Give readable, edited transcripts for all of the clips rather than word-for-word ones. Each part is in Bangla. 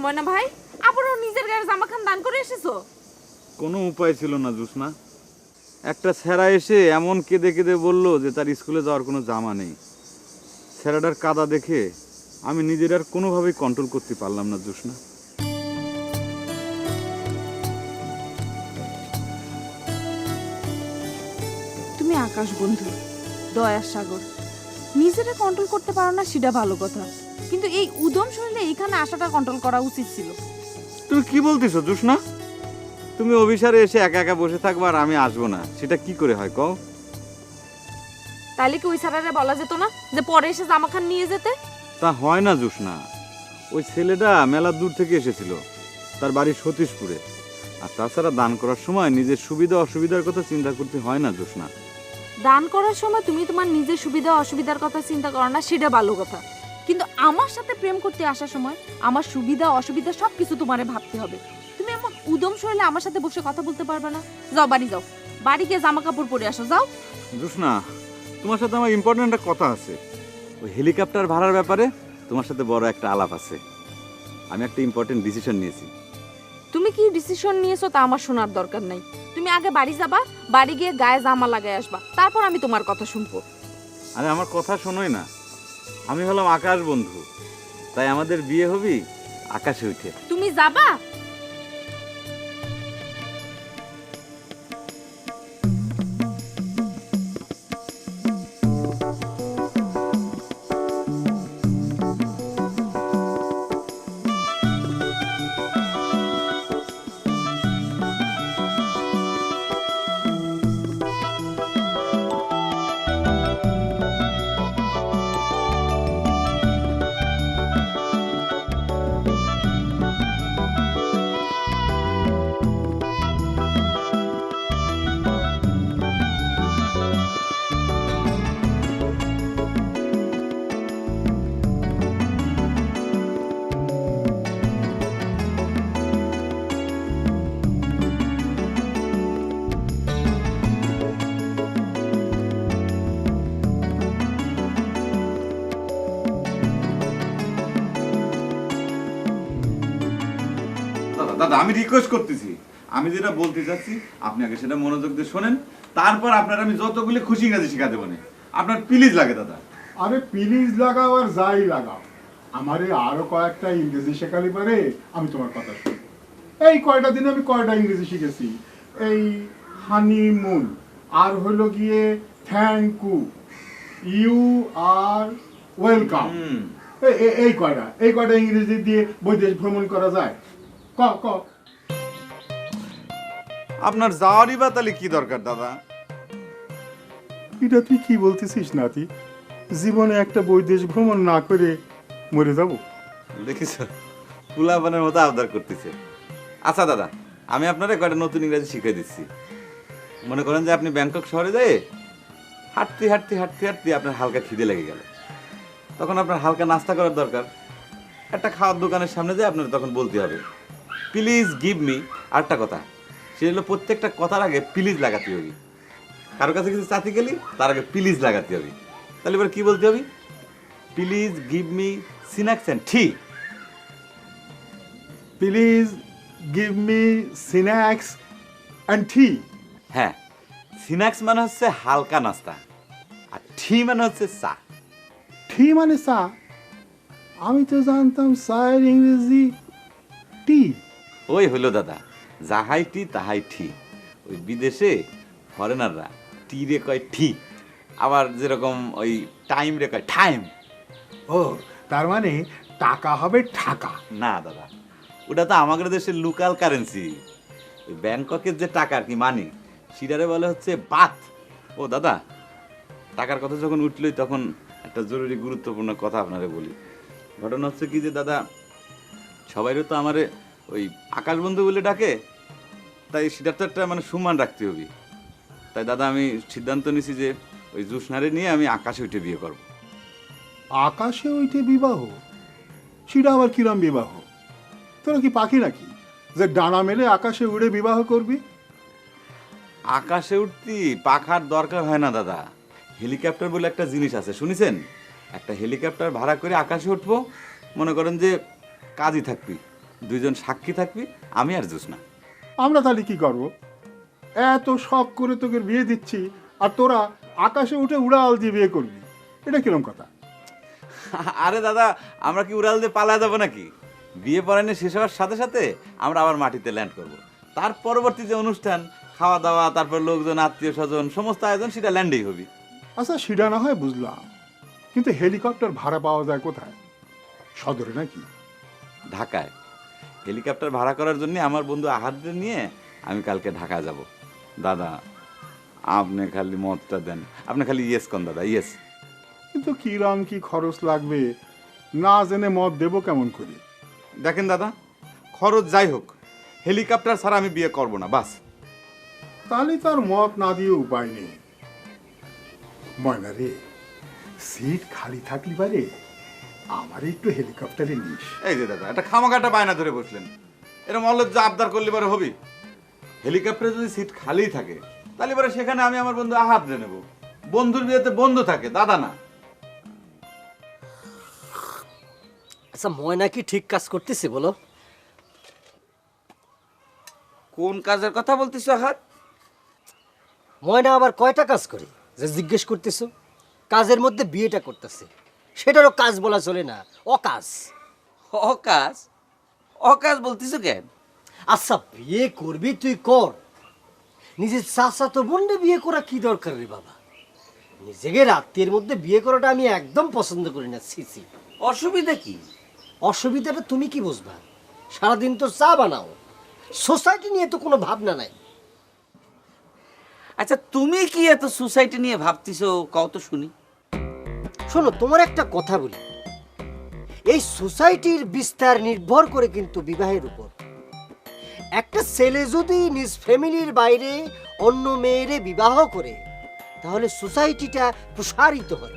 ময়না ভাই, আবারও নিজের গায়ে জামা খান দান করে এসেছো? কোনো উপায় ছিল না জোসনা। একটা ছেঁড়া এসে এমন কেঁদে কেঁদে বলল যে তার স্কুলে যাওয়ার কোনো জামা নেই। ছেঁড়াটার কাদা দেখে আমি নিজের আর কোনোভাবেই কন্ট্রোল করতে পারলাম না জোসনা। তুমি আকাশ বন্ধু, দয়ার সাগর, নিজেরা কন্ট্রোল করতে পারো না সেটা ভালো কথা, কিন্তু এই উদম শরীরে এইখানে আসাটা কন্ট্রোল করা উচিত ছিল। তুমি কি বলতেছো জোসনা? তুমি অভিসারে এসে একা একা বসে থাকবা আর আমি আসবো না, সেটা কি করে হয় কও? তাইলে কি ওই স্যারেরা বলা যেত না যে পরে এসে জামা খান নিয়ে যেতে? তা হয় না জোসনা। ওই ছেলেটা মেলা দূর থেকে এসেছিল, তার বাড়ি সতীশপুরে। আর তাছাড়া দান করার সময় নিজের সুবিধা অসুবিধার কথা চিন্তা করতে হয় না জোসনা। দান করার সময় তুমি তোমার নিজের সুবিধা অসুবিধার কথা চিন্তা করো না, সেটা ভালো কথা, কিন্তু আমার সাথে প্রেম করতে আসার সময় আমার সুবিধা অসুবিধা সবকিছু তোমারে ভাবতে হবে। তুমি এমন উদম শরীরে আমার সাথে বসে কথা বলতে পারবে না। যাও বাড়ি যাও, বাড়ি গিয়ে জামা কাপড় পরে আসো, যাও। জোসনা, তোমার সাথে আমার ইম্পর্টেন্ট একটা কথা আছে। ওই হেলিকপ্টার ভাড়ার ব্যাপারে তোমার সাথে বড় একটা আলাপ আছে। আমি একটা ইম্পর্টেন্ট ডিসিশন নিয়েছি। তুমি কি ডিসিশন নিয়েছো তা আমার শোনার দরকার নাই। তুমি আগে বাড়ি যাবা, বাড়ি গিয়ে গায়ে জামা লাগাই আসবা, তারপর আমি তোমার কথা শুনবো। আরে আমার কথা শোনোই না। আমি হলাম আকাশ বন্ধু, তাই আমাদের বিয়ে হবি আকাশে উঠে। তুমি যাবা? দাদা দাদা, আমি রিকোয়েস্ট করতেছি, আমি যেটা বলতে চাচ্ছি আপনি আগে সেটা মনোযোগ দিয়ে শোনেন, তারপর আপনার আমি যতগুলো খুশি ইংরেজি শিখা দেবো না। আপনার প্লিজ লাগে দাদা। আরে প্লিজ লাগাও আর যাই লাগাও, আমারে আরো কয়েকটা ইংরেজি শেখালে পারে আমি তোমার কথা শুনবো। এই কয়টা দিনে আমি কয়টা ইংরেজি শিখেছি। এই হানিমুন, আর হলো গিয়ে থ্যাংক ইউ আর ওয়েলকাম। এই কয়টা ইংরেজি দিয়ে বৈদেশ ভ্রমণ করা যায়? ক ক আপনার যাওয়ারই বা তাহলে কি দরকার দাদা? এটা তুই কি বলতেছিস নাতি? জীবনে একটা বৈদেশ ভ্রমণ না করে মরে যাব? দেখিস ফুলাবানের মতো আবদার করতেছে। আচ্ছা দাদা, আমি আপনারা কয়টা নতুন ইংরেজি শিখিয়ে দিচ্ছি। মনে করেন যে আপনি ব্যাংকক শহরে যায় হাঁটতে হাঁটতে হাঁটতে হাঁটতে আপনার হালকা খিদে লেগে গেল, তখন আপনার হালকা নাস্তা করার দরকার। একটা খাওয়ার দোকানের সামনে যায় আপনার তখন বলতে হবে প্লিজ গিভ মি। আরেকটা কথা, সেটা হলো প্রত্যেকটা কথার আগে প্লিজ লাগাতে হবে। কারো কাছে কিছু চাতে গেলি তার আগে প্লিজ লাগাতে হবে। তাহলে এবার কি বলতে হবে? Please give me snacks and tea. Please give me snacks and tea. হ্যাঁ, স্ন্যাক্স মানে হচ্ছে হালকা নাস্তা, আর টি মানে হচ্ছে চা। টি মানে চা? আমি তো জানতাম চায়ের ইংরেজি টি। ওই হলো দাদা, যাহাই টি তাহাই টি। ওই বিদেশে ফরেনাররা টি রে কয় টি, আবার যেরকম ওই টাইম রে কয় টাইম। ও, তার মানে টাকা হবে ঠাকা? না দাদা, ওটা তো আমাদের দেশের লোকাল কারেন্সি। ওই ব্যাংককের যে টাকা আর কি মানি, সেটারে বলে হচ্ছে বাত। ও দাদা, টাকার কথা যখন উঠলই তখন একটা জরুরি গুরুত্বপূর্ণ কথা আপনারে বলি। ঘটনা হচ্ছে কি যে দাদা, সবাইরও তো আমারে ওই আকাশ বন্ধু বলে ডাকে, তাই সেটার তো একটা মানে সম্মান রাখতে হবে। তাই দাদা আমি সিদ্ধান্ত নিছি যে ওই জোসনারে নিয়ে আমি আকাশে উঠে বিয়ে করব। আকাশে ওইটে বিবাহ? সেটা আবার কিরম বিবাহ? তোরা কি পাখি নাকি যে ডানা মেলে আকাশে উড়ে বিবাহ করবি? আকাশে উঠতি পাখার দরকার হয় না দাদা। হেলিকপ্টার বলে একটা জিনিস আছে, শুনেছেন? একটা হেলিকপ্টার ভাড়া করে আকাশে উঠবো, মনে করেন যে কাজই থাকবি, দুইজন সাক্ষী থাকবি, আমি আর জোসনা। আমরা তাহলে কি করব? এত শখ করে তোকে বিয়ে দিচ্ছি আর তোরা আকাশে উঠে উড়াল দিয়ে বিয়ে করবি, এটা কিরম কথা? আরে দাদা, আমরা কি উড়াল দিয়ে পালা যাবো নাকি? বিয়ে পড়ানো শেষ হওয়ার সাথে সাথে আমরা আবার মাটিতে ল্যান্ড করব। তার পরবর্তী যে অনুষ্ঠান, খাওয়া দাওয়া, তারপর লোকজন, আত্মীয় স্বজন, সমস্ত আয়োজন সেটা ল্যান্ডেই হবে। আচ্ছা সেটা না হয় বুঝলাম, কিন্তু হেলিকপ্টার ভাড়া পাওয়া যায় কোথায়? সদরে নাকি? ঢাকায়। হেলিকপ্টার ভাড়া করার জন্য আমার বন্ধু আহাদদের নিয়ে আমি কালকে ঢাকা যাব। দাদা আপনি খালি মতটা দেন, আপনি খালি ইয়েস কন দাদা, ইয়েস। কিন্তু কিরম কি খরচ লাগবে না জেনে মত দেবো কেমন করে? দেখেন দাদা, খরচ যাই হোক, হেলিকপ্টার ছাড়া আমি বিয়ে করব না, বাস। তাহলে তার মত না দিয়ে উপায় নেই। ময়না রে, সিট খালি থাকলি পারে আমার একটু হেলিকপ্টারে নিস। এই যে দাদা, একটা খামাকাটা বায়না ধরে বসলেন, এরকম অলজ্জা আবদার করলে পরে হবি? হেলিকপ্টারে যদি সিট খালি থাকে তাহলে পরে সেখানে আমি আমার বন্ধু আহাদরে নেব। বন্ধুর বিয়েতে বন্ধু থাকে, দাদা না। আচ্ছা ময়না কি ঠিক কাজ করতেছে বলো? কোন কাজের কথা বলতেছো আহাত? ময়না আবার কয়টা কাজ করে যে জিজ্ঞেস করতেছো? কাজের মধ্যে বিয়েটা করতেছে, সেটারও কাজ বলা চলে না, অকাজ। অকাজ? অকাজ বলতেছো কেন? আচ্ছা বিয়ে করবি তুই কর, নিজের চাচা তো বোনরে বিয়ে করা কি দরকার রে বাবা? নিজেকে আত্মীয়ের মধ্যে বিয়ে করাটা আমি একদম পছন্দ করি না। সিসি, অসুবিধা কি? অসুবিধাটা তুমি কি বুঝবা? সারাদিন তো চা বানাও, সোসাইটি নিয়ে তো কোনো ভাবনা নাই। আচ্ছা তুমি কি এত সোসাইটি নিয়ে ভাবতেছো, কও তো শুনি। শোনো, তোমার একটা কথা বলি, এই সোসাইটির বিস্তার নির্ভর করে কিন্তু বিবাহের উপর। একটা ছেলে যদি নিজ ফ্যামিলির বাইরে অন্য মেয়েরে বিবাহ করে তাহলে সোসাইটিটা প্রসারিত হয়।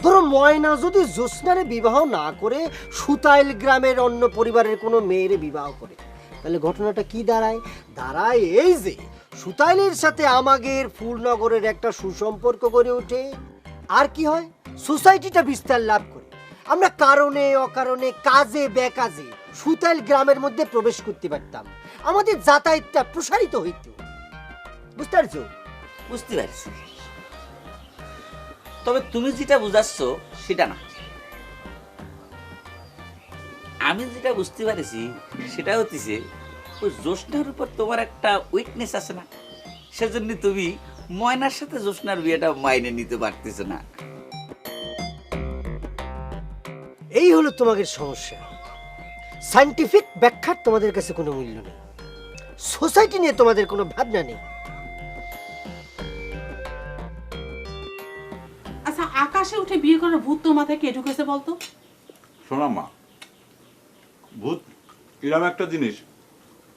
ধরো ময়না যদি জ্যোৎস্নারে বিবাহ না করে সুতাইল গ্রামের অন্য পরিবারের কোনো মেয়েরে বিবাহ করে, তাহলে ঘটনাটা কি দাঁড়ায়? দাঁড়ায় এই যে সুতাইলের সাথে আমাদের ফুলনগরের একটা সুসম্পর্ক গড়ে ওঠে। আর কি হয়? সোসাইটিটা বিস্তার লাভ করে। আমরা কারণে অকারণে, কাজে বেকাজে সুতাইল গ্রামের মধ্যে প্রবেশ করতে পারতাম, আমাদের যাতায়াতটা প্রসারিত হইত। বুঝতে পারছো? বুঝতে পারছি, তবে তুমি যেটা বুঝাচ্ছ সেটা না। আমি যেটা বুঝতে পারছি সেটা হচ্ছে ওই জ্যোৎস্নার উপর তোমার একটা উইকনেস আছে না, সেজন্য তুমি ময়নার সাথে জ্যোৎস্নার বিয়েটা মাইনে নিতে পারতেছো না। এই হলো তোমাদের সমস্যা। সায়েন্টিফিক ব্যাখ্যার তোমাদের কাছে কোনো মূল্য নেই, সোসাইটি নিয়ে তোমাদের কোনো ভাবনা নেই। আচ্ছা আকাশে উঠে বিয়ে করার ভূত তোর মাথায় কে ঢুকেছে বলতো? শোনাম মা, ভূত এরকম একটা জিনিস,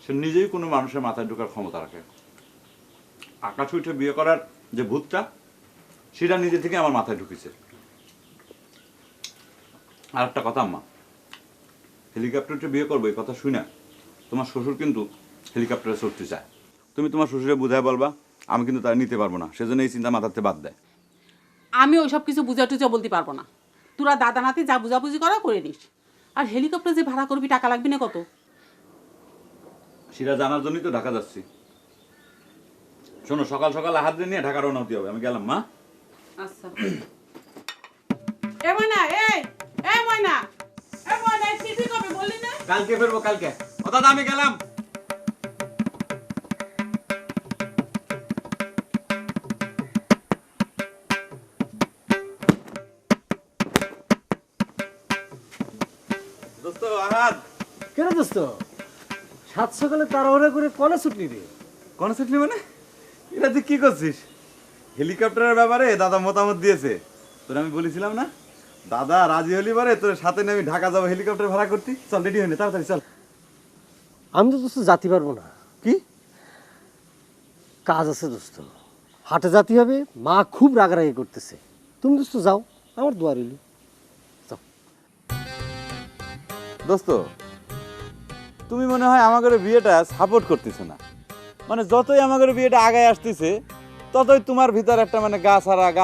সে নিজেই কোনো মানুষের মাথায় ঢোকার ক্ষমতা রাখে। আকাশে উঠে বিয়ে করার যে ভূতটা, সেটা নিজে থেকে আমার মাথায় ঢুকেছে। আর একটা কথা আম্মা, হেলিকপ্টারে উঠে বিয়ে করবো এই কথা শুনে তোমার শ্বশুর কিন্তু হেলিকপ্টারে চড়তে চায়। তুমি তোমার শ্বশুরে বুঝায় বলবা, আমি কিন্তু তার নিতে পারবো না, সেজন্য এই চিন্তা মাথাতে বাদ দেয়। আমি ওইসব কিছু বুঝা টুজা বলতে পারবো না। তোরা দাদা নাতি যা বুঝাবুঝি করা করে নিস। আর হেলিকপ্টার যে ভাড়া করবি টাকা লাগবে না কত? সেটা জানার জন্যই তো ঢাকা যাচ্ছি। শোনো, সকাল সকাল হাত নিয়ে ঢাকা রওনা হতে হবে। আমি গেলাম মা। আচ্ছা এ ময়না, এই ময়না, এই ময়না, এই চিঠি কবে বললি না? কালকে ফিরবো, কালকে। ও দাদা আমি গেলাম। দোস্ত আহাদ। কেন দোস্ত, সাত সকালে তাড়াহুড়া করে কলে ছুটলি রে? কোন ছুটলি মানে? এটা তুই কি করছিস? হেলিকপ্টারের ব্যাপারে দাদা মতামত দিয়েছে। তোর আমি বলেছিলাম না, দাদা রাজি হলি পারে তোর সাথে নিয়ে আমি ঢাকা যাবো হেলিকপ্টার ভাড়া করতে। চল রেডি হয়ে নে, তাড়াতাড়ি চল। আমি তো দোস্ত যেতে পারবো না। কি কাজ আছে দোস্ত, হাটে যেতে হবে, মা খুব রাগারাগি করতেছে। তুমি দোস্ত যাও, আমার দোয়া রইল। দোস্ত, তুমি মনে হয় আমাদের বিয়েটা সাপোর্ট করতেছ না। মানে যতই আমাদের বিয়েটা আগায় আসতেছে ততই তোমার ভিতর একটা মানে গা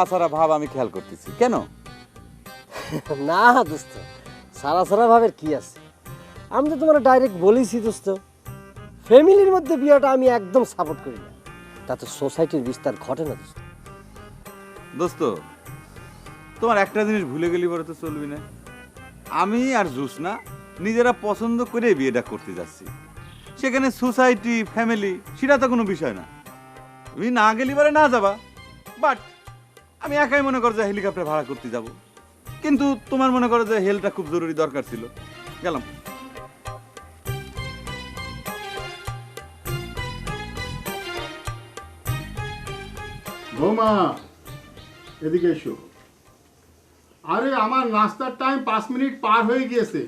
ছাড়া ভাব আমি খেয়াল করতেছি। কেন? না দোস্ত, সারা সারা ভাবের কি আছে? আমি তো তোমার ডাইরেক্ট বলেছি দোস্ত, ফ্যামিলির মধ্যে বিয়েটা আমি একদম সাপোর্ট করি না, তাতে সোসাইটির বিস্তার ঘটে না দোস্ত। দোস্ত, তোমার একটা জিনিস ভুলে গেলি বলে তো চলবি না। আমি আর জোসনা নিজেরা পছন্দ করে বিয়েটা করতে যাচ্ছি, সেখানে সোসাইটি ফ্যামিলি সেটা তো কোনো বিষয় না। তুমি না গেলি পারে না যাবা, বাট আমি একাই মনে করো যে হেলিকপ্টার ভাড়া করতে যাব, কিন্তু তোমার মনে করো যে হেলটা খুব জরুরি দরকার ছিল, গেলাম। বৌমা এদিকে এসো। আরে আমার নাস্তার টাইম 5 মিনিট পার হয়ে গিয়েছে,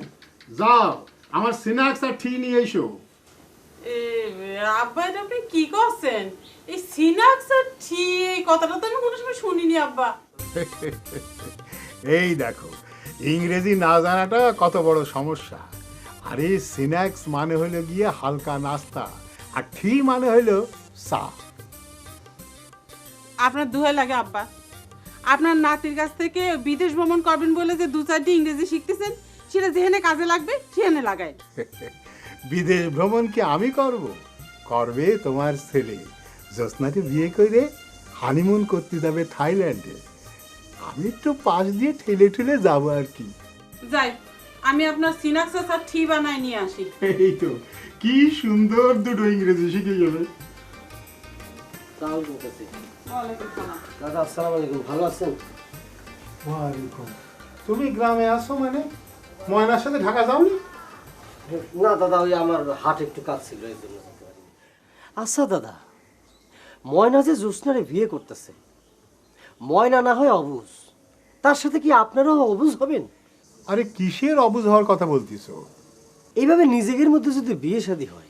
যাও আমার স্ন্যাক্স আর টি নিয়ে এসো। আব্বা এটা আপনি কি করছেন? এই সিনাক্স আর টি এই কথাটা তো আমি কোনো সময় শুনিনি আব্বা। এই দেখো, ইংরেজি না জানাটা কত বড় সমস্যা। আরে স্ন্যাক্স মানে হলো গিয়ে হালকা নাস্তা, আর টি মানে হলো চা। আপনার দোহাই লাগে আব্বা, আপনার নাতির কাছ থেকে বিদেশ ভ্রমণ করবেন বলে যে 2-4টি ইংরেজি শিখতেছেন, সেটা যেখানে কাজে লাগবে সেখানে লাগায়। বিদেশ ভ্রমণ কি আমি করব? করবে তোমার ছেলে। জ্যোৎস্নাকে বিয়ে করে হানিমুন করতে যাবে থাইল্যান্ডে, আমি একটু পাশ দিয়ে ঠেলে ঠেলে যাবো আর কি। যাই, আমি আপনার সিনাক্স আর টি বানায় নিয়ে আসি। এই তো কি সুন্দর দুটো ইংরেজি শিখে যাবে। ওয়ালাইকুম সালাম। দাদা আসসালামু আলাইকুম, ভালো আছেন? ওয়ালাইকুম। তুমি গ্রামে আসো মানে ময়নার সাথে ঢাকা যাওনি? না দাদা, ওই আমার হাট একটু কাজ ছিল এই জন্য যেতে পারিনি। আচ্ছা দাদা, ময়না যে জ্যোৎস্নারে বিয়ে করতেছে, ময়না না হয় অবুঝ, তার সাথে কি আপনারাও অবুঝ হবেন? আরে কিসের অবুঝ হওয়ার কথা বলতিছো? এইভাবে নিজেদের মধ্যে যদি বিয়ে শাদী হয়,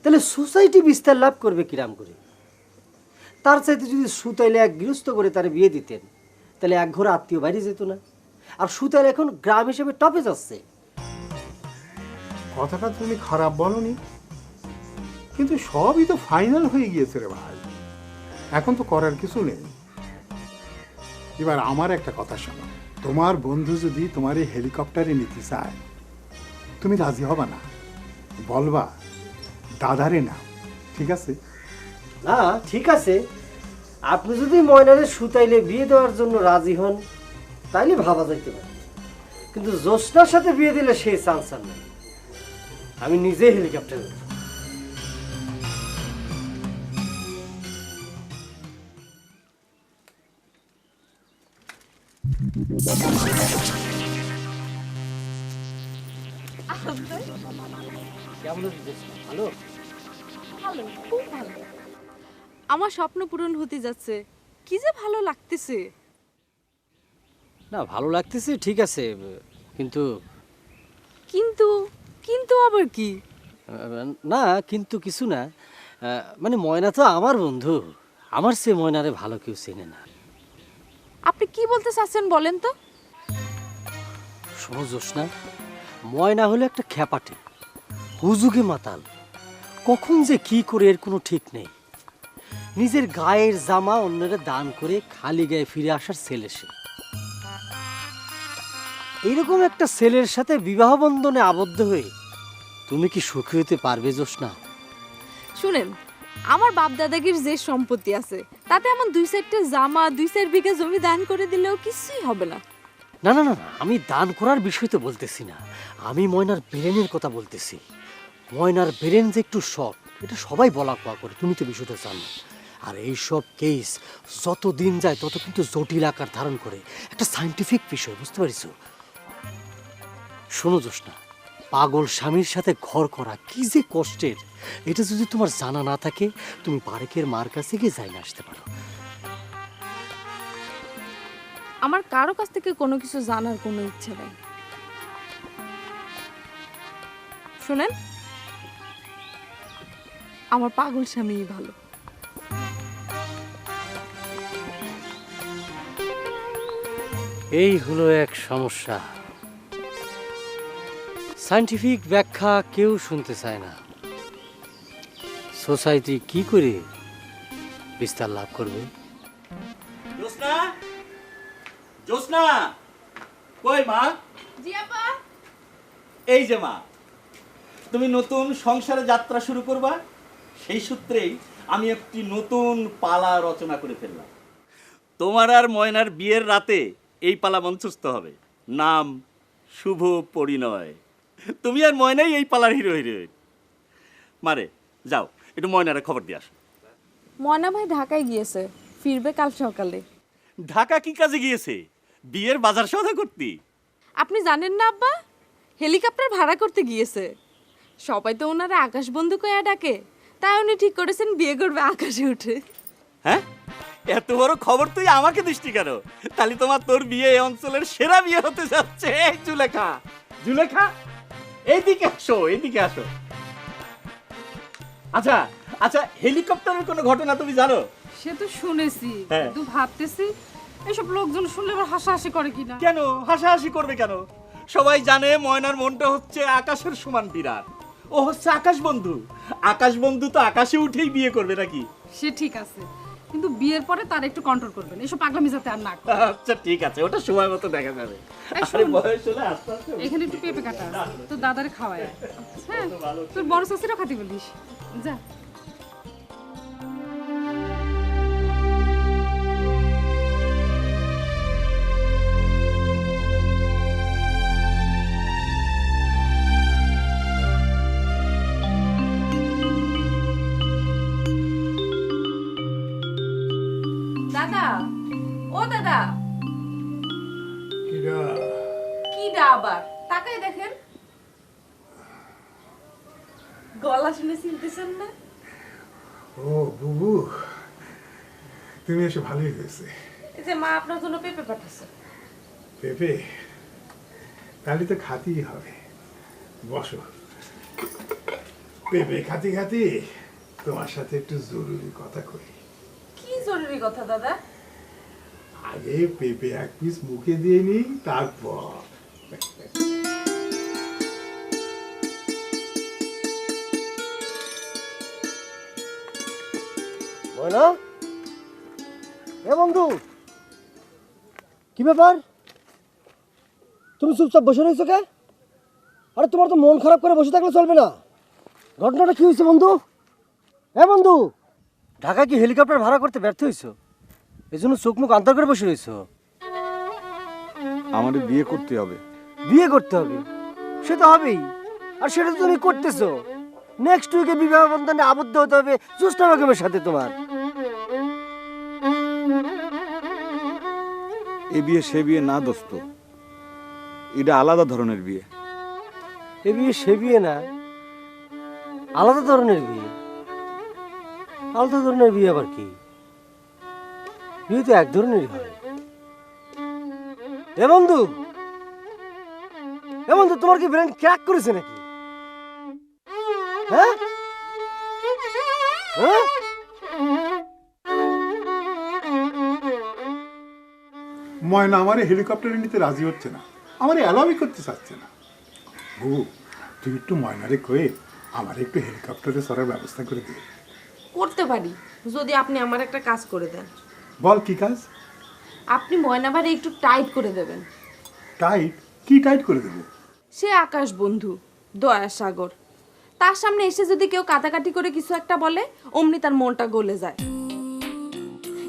তাহলে সোসাইটি বিস্তার লাভ করবে কিরাম করে? তার চাইতে যদি সুতাইলে এক গৃহস্থ করে তার বিয়ে দিতেন, তাহলে এক ঘরে আত্মীয় বাইরে যেত না। আর সুতাইল এখন গ্রাম হিসেবে টপে যাচ্ছে। কথাটা তুমি খারাপ বলনি, কিন্তু সবই তো ফাইনাল হয়ে গিয়েছে রে ভাই, এখন তো করার কিছু নেই। এবার আমার একটা কথা শোনো, তোমার বন্ধু যদি তোমার এই হেলিকপ্টারে নিতে চায়, তুমি রাজি হবা না? বলবা দাদারে না, ঠিক আছে? না ঠিক আছে, আপনি যদি ময়নারে সুতাইলে বিয়ে দেওয়ার জন্য রাজি হন, তাইলে ভাবা যাইতে পারে, কিন্তু জ্যোৎস্নার সাথে বিয়ে দিলে সেই চান্স আর নাই। আমি নিজে হেলিকপ্টারে উঠবো। কেমন আছিস জ্যোৎস্না? ভালো? ভালো, খুব ভালো। আমার স্বপ্ন পূরণ হতে যাচ্ছে, কি যে ভালো লাগতেছে। না ভালো লাগতেছে ঠিক আছে, কিন্তু কিন্তু কিন্তু আবার কি? না কিন্তু কিছু না, মানে ময়না তো আমার বন্ধু, আমার সে ময়নারে ভালো কেউ চেনে না। আপনি কি বলতে চাচ্ছেন বলেন তো? শোনো জ্যোৎস্না, ময়না হলো একটা খ্যাপাটে, হুজুগে মাতাল, কখন যে কি করে এর কোনো ঠিক নেই। নিজের গায়ের জামা অন্যরা দান করে খালি গায়ে ফিরে আসার ছেলে সে। এইরকম একটা ছেলের সাথে বিবাহ বন্ধনে আবদ্ধ হয়ে তুমি কি সুখী হতে পারবে জ্যোৎস্না? শুনেন, আমার বাপ দাদাগির যে সম্পত্তি আছে, তাতে আমার 2 জামা 2 বিঘা জমি দান করে দিলেও কিছুই হবে না। না না না না, আমি দান করার বিষয় তো বলতেছি না, আমি ময়নার ব্রেনের কথা বলতেছি। ময়নার ব্রেন যে একটু শর্ট, এটা সবাই বলা কোয়া করে, তুমি তো বিষয়টা জানো। আর এইসব কেস যত দিন যায় তত কিন্তু জটিল আকার ধারণ করে, একটা সায়েন্টিফিক বিষয়, বুঝতে পারিস? শোনো জ্যোৎস্না, পাগল স্বামীর সাথে ঘর করা কি যে কষ্টের, এটা যদি তোমার জানা না থাকে, তুমি পারেকের মার কাছে গিয়ে যাই না আসতে পারো। আমার কারো কাছ থেকে কোনো কিছু জানার কোনো ইচ্ছে নেই। শুনেন, আমার পাগল স্বামীই ভালো। এই হলো এক সমস্যা, সায়েন্টিফিক ব্যাখ্যা কেউ শুনতে চায় না। সোসাইটি কি করে বিস্তার লাভ করবে? জোসনা, জোসনা, কই মা? জি আপা। এই যে মা, তুমি নতুন সংসারে যাত্রা শুরু করবা, সেই সূত্রেই আমি একটি নতুন পালা রচনা করে ফেললাম। তোমার আর ময়নার বিয়ের রাতে এই পালা মঞ্চস্থ হবে, নাম শুভ পরিণয়। তুমি আর ময়নাই এই পালার হিরো হিরোইন। মারে যাও, একটু ময়নারে খবর দিয়ে আসো। ময়না ভাই ঢাকায় গিয়েছে, ফিরবে কাল সকালে। ঢাকা কি কাজে গিয়েছে? বিয়ের বাজার সওদা করতে? আপনি জানেন না আব্বা, হেলিকপ্টার ভাড়া করতে গিয়েছে। সবাই তো ওনারা আকাশ বন্ধু কয়া ডাকে, তাই উনি ঠিক করেছেন বিয়ে করবে আকাশে উঠে। হ্যাঁ, এত বড় খবর তুই আমাকে দিসনি কেন? তাহলে তোর বিয়ে এই অঞ্চলের সেরা বিয়ে হতে যাচ্ছে। এই জুলেখা, জুলেখা এইদিকে আসো, এইদিকে আসো। আচ্ছা আচ্ছা, হেলিকপ্টারের কোনো ঘটনা তুমি জানো? সে তো শুনেছি, হ্যাঁ। কিন্তু ভাবতেছি এসব লোকজন শুনলে আবার হাসাহাসি করে কিনা। কেন হাসাহাসি করবে কেন? সবাই জানে ময়নার মনটা হচ্ছে আকাশের সমান বিরাট। ও হচ্ছে আকাশ বন্ধু। আকাশ বন্ধু তো আকাশে উঠেই বিয়ে করবে নাকি? সে ঠিক আছে, কিন্তু বিয়ের পরে তার একটু কন্ট্রোল করবেন, এসব পাগলামি যাতে আর না করে। আচ্ছা ঠিক আছে, ওটা সময় মতো দেখা যাবে। এই আরে শোন, বয়স হলে আস্তে আস্তে। এখানে একটু পেঁপে কাটা আছে, তোর দাদারে খাওয়ায়। হ্যাঁ, তোর বড় শাশুড়িও খাতে বলিস। যা। দাদা, ও দাদা, কি ডা আবার তাকাই দেখেন। গলা শুনে চিনতেছেন না? ও বুবু, তুমি এসে ভালোই হয়েছে। এই যে মা আপনার জন্য পেঁপে পাঠাচ্ছে। পেঁপে? তাহলে তো খাতেই হবে। বসো। পেঁপে খাতি খাতি তোমার সাথে একটু জরুরি কথা কই। কি জরুরি কথা দাদা? আগে পেঁপে এক পিস মুখে দিয়ে নিই, তারপর। ময়না, এ বন্ধু, কি ব্যাপার? তুমি চুপচাপ বসে রয়েছো কে? আরে তোমার তো মন খারাপ করে বসে থাকলে চলবে না। ঘটনাটা কি হয়েছে বন্ধু? এ বন্ধু, ঢাকায় কি হেলিকপ্টার ভাড়া করতে ব্যর্থ হয়েছো? এই জন্য চোখ মুখ আন্তর করে বসে রয়েছো? আমাদের বিয়ে করতে হবে। বিয়ে করতে হবে? সে তো হবেই, আর সেটা তো তুমি করতেছো। নেক্সট উইকে বিবাহ বন্ধনে আবদ্ধ হতে হবে জ্যোৎস্না বেগমের সাথে তোমার। এ বিয়ে সে বিয়ে না দোস্ত, এটা আলাদা ধরনের বিয়ে। এ বিয়ে সে বিয়ে না, আলাদা ধরনের বিয়ে। আলাদা ধরনের বিয়ে আবার কি? বিয়ে তো এক ধরনেরই হয়। এ বন্ধু, এ বন্ধু, তোমার কি ব্রেন ক্র্যাক করেছে নাকি? হ্যাঁ হ্যাঁ, ময়না আমারে হেলিকপ্টারে নিতে রাজি হচ্ছে না, আমারে অ্যালাউই করতে চাচ্ছে না। বুবু, তুমি একটু ময়নারে কয়ে আমার একটু হেলিকপ্টারে চড়ার ব্যবস্থা করে দিও। করতে পারি, যদি আপনি আমার একটা কাজ করে দেন। বল কি কাজ? আপনি ময়নাবারে একটু টাইট করে দেবেন। টাইট? কি টাইট করে দেবো? সে আকাশ বন্ধু, দয়া সাগর, তার সামনে এসে যদি কেউ কাটাকাটি করে কিছু একটা বলে, অমনি তার মনটা গলে যায়।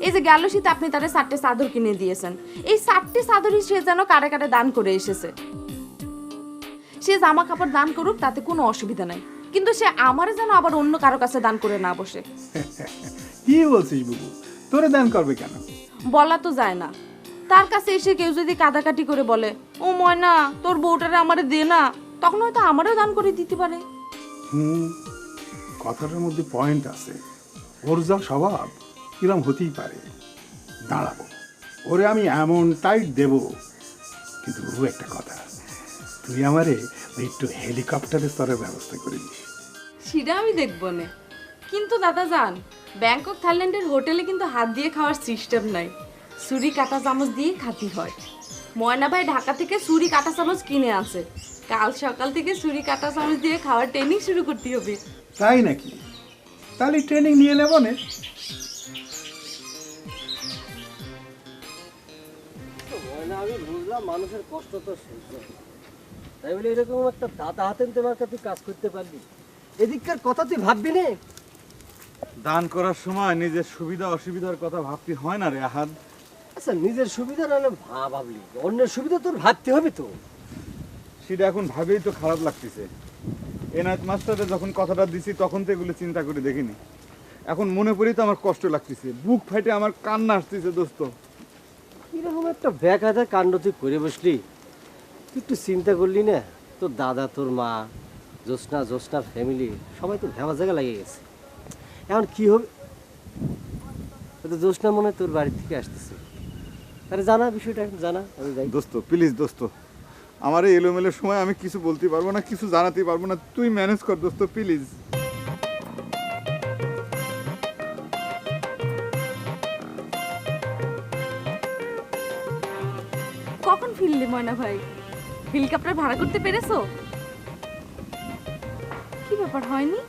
এই যে গেল শীতে আপনি তারে 4টে চাদর কিনে দিয়েছেন, এই 4টে চাদরই সে যেন কারে কারে দান করে এসেছে। সে জামা কাপড় দান করুক, তাতে কোনো অসুবিধা নাই, কিন্তু সে আমারে যেন আবার অন্য কারো কাছে দান করে না বসে। কি বলছিস বুবু? তোরে দান করবে কেন? বলা তো যায় না। তার কাছে এসে কেউ যদি কাদাকাটি করে বলে, ও ময়না তোর বউটারে আমারে দে না, তখন হয়তো আমারও দান করে দিতে পারে। কথাটার মধ্যে পয়েন্ট আছে। ওর যা স্বভাব, কিরম হতেই পারে। দাঁড়াবো, ওরে আমি এমন টাইট দেব। কিন্তু বহু একটা কথা, তুই আমারে ওই একটু হেলিকপ্টারে স্তরের ব্যবস্থা করে দিস। সেটা আমি দেখবো না, কিন্তু দাদা যান, ব্যাংকক থাইল্যান্ডের হোটেলে কিন্তু হাত দিয়ে খাওয়ার সিস্টেম নাই, ছুরি কাঁটা চামচ দিয়ে খাতি হয়। ময়না ভাই ঢাকা থেকে ছুরি কাঁটা চামচ কিনে আছে, কাল সকাল থেকে ছুরি কাঁটা চামচ দিয়ে খাওয়ার ট্রেনিং শুরু করতে হবে। তাই নাকি? তাহলে ট্রেনিং নিয়ে নেব না? আমি বুঝলাম মানুষের কষ্ট তো সহ্য, তাই বলে এরকম একটা দাদা হাতেন তোমার কাছে কাজ করতে পারলি, এদিককার কথা তুই ভাববি না? দান করার সময় নিজের সুবিধা অসুবিধার কথা ভাবতে হয় না রে আহাদ। আচ্ছা নিজের সুবিধা নাহলে ভাবলি, অন্যের সুবিধা তোর ভাবতে হবে তো। সেটা এখন ভাবেই তো খারাপ লাগতেছে। এনায়েত মাস্টারে যখন কথাটা দিছি তখন তো এগুলো চিন্তা করে দেখিনি, এখন মনে পড়েই তো আমার কষ্ট লাগতেছে, বুক ফাটে আমার কান্না আসতেছে দোস্ত। এরকম একটা ব্যাঘাতা কাণ্ড তুই করে বসলি, তুই একটু চিন্তা করলি না? তোর দাদা, তোর মা, জ্যোৎস্নার ফ্যামিলি সবাই তো ভেবা জায়গা লাগিয়ে গেছে। এখন কি হবে? তো জ্যোৎস্না মনে হয় তোর বাড়ি থেকে আসতেছে, তাহলে জানা বিষয়টা, জানা। আমি যাই। দোস্ত প্লিজ দোস্ত, আমার এই এলোমেলোর সময় আমি কিছু বলতে পারবো না, কিছু জানাতে পারবো না, তুই ম্যানেজ কর দোস্ত প্লিজ। কখন ফিরলে ময়না ভাই? হেলিকপ্টার ভাড়া করতে পেরেছো? কি ব্যাপার, হয়নি?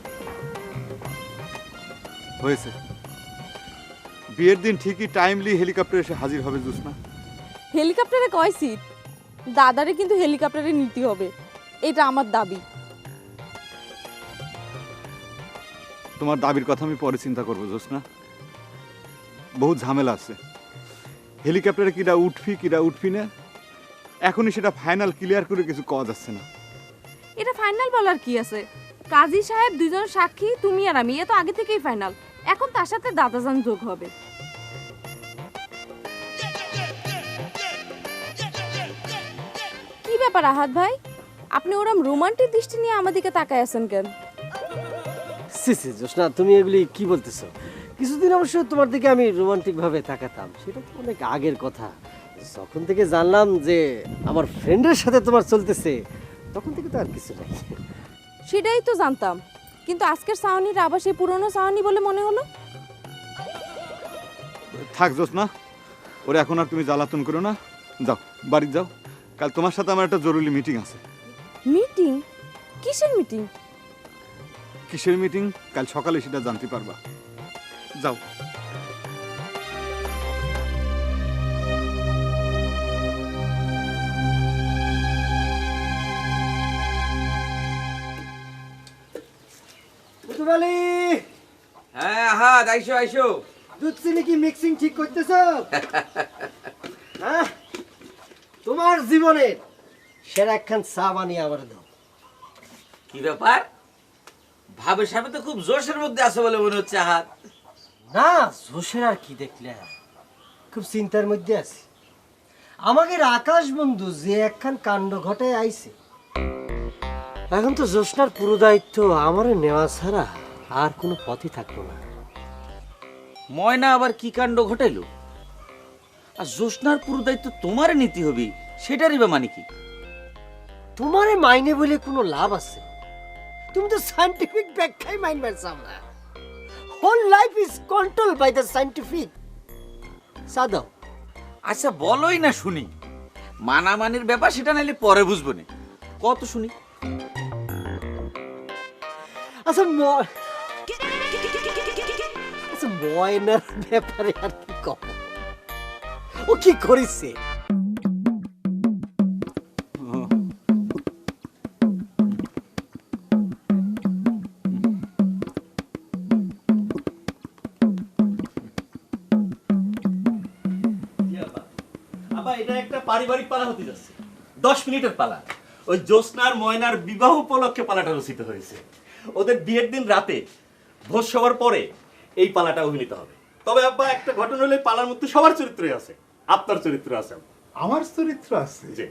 হয়েছে, বিয়ের দিন ঠিকই টাইমলি হেলিকপ্টার এসে হাজির হবে জ্যোৎস্না। হেলিকপ্টারে কয় সিট? দাদারে কিন্তু হেলিকপ্টারে নিতে হবে, এটা আমার দাবি। তোমার দাবির কথা আমি পরে চিন্তা করবো জ্যোৎস্না, বহুত ঝামেলা আছে। হেলিকপ্টারে কিরা উঠবি না, এখনই সেটা ফাইনাল ক্লিয়ার করে কিছু কওয়া যাচ্ছে না। এটা ফাইনাল বলার কি আছে? কাজী সাহেব দুজন সাক্ষী, তুমি আর আমি, এ তো আগে থেকেই ফাইনাল। এখন তার সাথে দাদাজান যোগ হবে। কি ব্যাপার আহাদ ভাই, আপনি ওরম রোমান্টিক দৃষ্টি নিয়ে আমাদেরকে তাকায় আছেন কেন? সি জ্যোৎস্না, তুমি এগুলি কি বলতেছো? কিছুদিন অবশ্য তোমার দিকে আমি রোমান্টিক ভাবে তাকাতাম, সেটা তো অনেক আগের কথা। যখন থেকে জানলাম যে আমার ফ্রেন্ডের সাথে তোমার চলতেছে, তখন থেকে তো আর কিছু নাই। সেটাই তো জানতাম, কিন্তু আজকের সাউনিটা আবার সেই পুরনো সাউনি বলে মনে হলো। থাক জ্যোৎস্না, ওরে এখন আর তুমি জ্বালাতন করো না, যাও বাড়ি যাও। কাল তোমার সাথে আমার একটা জরুরি মিটিং আছে। মিটিং? কিসের মিটিং? কিসের মিটিং কাল সকালে সেটা জানতে পারবা, যাও। কুতুবালি, হ্যাঁ আহাদ, আইসো আইসো। দুধ চিনি কি মিক্সিং ঠিক করতেছ? হ্যাঁ, তোমার জীবনের সেরা একখান চা বানিয়ে আমার দাও। কি ব্যাপার, ভাবে সাবে তো খুব জোশের মধ্যে আছে বলে মনে হচ্ছে আহাদ। না, জোশের আর কি দেখলে, খুব চিন্তার মধ্যে আছি। আমাদের আকাশ বন্ধু যে একখান কাণ্ড ঘটায় আইছে, এখন তো জ্যোৎস্নার পুরো দায়িত্ব আমার নেওয়া ছাড়া আর কোনো পথই থাকলো না। ময়না আবার কি কাণ্ড ঘটাইলো? আর জ্যোৎস্নার পুরো দায়িত্ব তোমার নীতি হবে, সেটারই বা মানে কি? তোমারে মাইনে বলে কোনো লাভ আছে? তুমি তো সায়েন্টিফিক ব্যাখ্যাই মাইনবার চাও না। Whole life is control by the scientific. সাদাও। আচ্ছা বলোই না শুনি, মানামানির ব্যাপার সেটা নাইলে পরে বুঝবো না, কত শুনি। আচ্ছা ময়নার ব্যাপারে আর কি কব? ও কি করেছে? আবার এটা একটা পারিবারিক পালা হতে যাচ্ছে, 10 মিনিটের পালা। ওই জ্যোৎস্নার ময়নার বিবাহ উপলক্ষে পালাটা রচিত হয়েছে। ওদের বিয়ের দিন রাতে ভোজ সবার পরে এই পালাটা অভিনীত হবে। তবে আব্বা একটা ঘটনা হলে পালার মধ্যে সবার চরিত্রই আছে, আপনার চরিত্র আছে। আমার চরিত্র আছে। জি।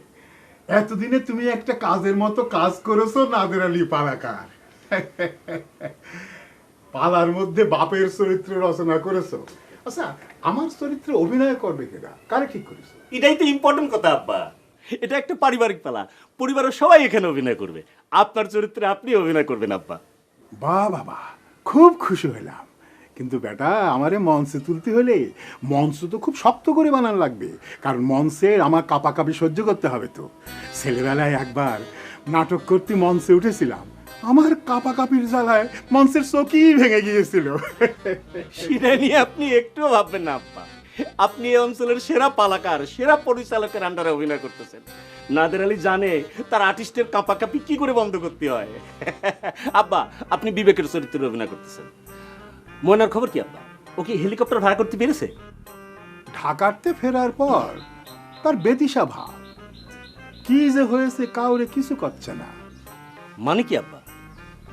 এতদিনে তুমি একটা কাজের মতো কাজ করেছো, নাদের আলী পালাকার। পালার মধ্যে বাপের চরিত্র রচনা করেছো। আচ্ছা, আমার চরিত্রে অভিনয় করবে কেনা, কারে ঠিক করেছো? এটাই তো ইম্পর্টেন্ট কথা আব্বা, এটা একটা পারিবারিক পালা, পরিবারের সবাই এখানে অভিনয় করবে। আপনার চরিত্রে আপনি অভিনয় করবেন আব্বা। বাহ বাবা, খুব খুশি হলাম। কিন্তু বেটা, আমারে মঞ্চে তুলতে হলে মঞ্চ তো খুব শক্ত করে বানান লাগবে, কারণ মঞ্চে আমার কাঁপাকাঁপি সহ্য করতে হবে। তো ছেলেবেলায় একবার নাটক করতে মঞ্চে উঠেছিলাম, আমার কাঁপাকাঁপির জ্বালায় মঞ্চের চৌকি ভেঙে গিয়েছিল। সেটা নিয়ে আপনি একটুও ভাববেন না আব্বা, আপনি এই অঞ্চলের সেরা পালাকার, সেরা পরিচালকের আন্ডারে অভিনয় করতেছেন। নাদের আলী জানে তার আর্টিস্টের কাঁপাকাঁপি কি করে বন্ধ করতে হয়। আব্বা, আপনি বিবেকের চরিত্রে অভিনয় করতেছেন। ময়নার খবর কি আব্বা? ও কি হেলিকপ্টার ভাড়া করতে পেরেছে? ঢাকাতে ফেরার পর তার বেদিশা ভাব, কি যে হয়েছে কাউরে কিছু করছে না। মানে কি আব্বা?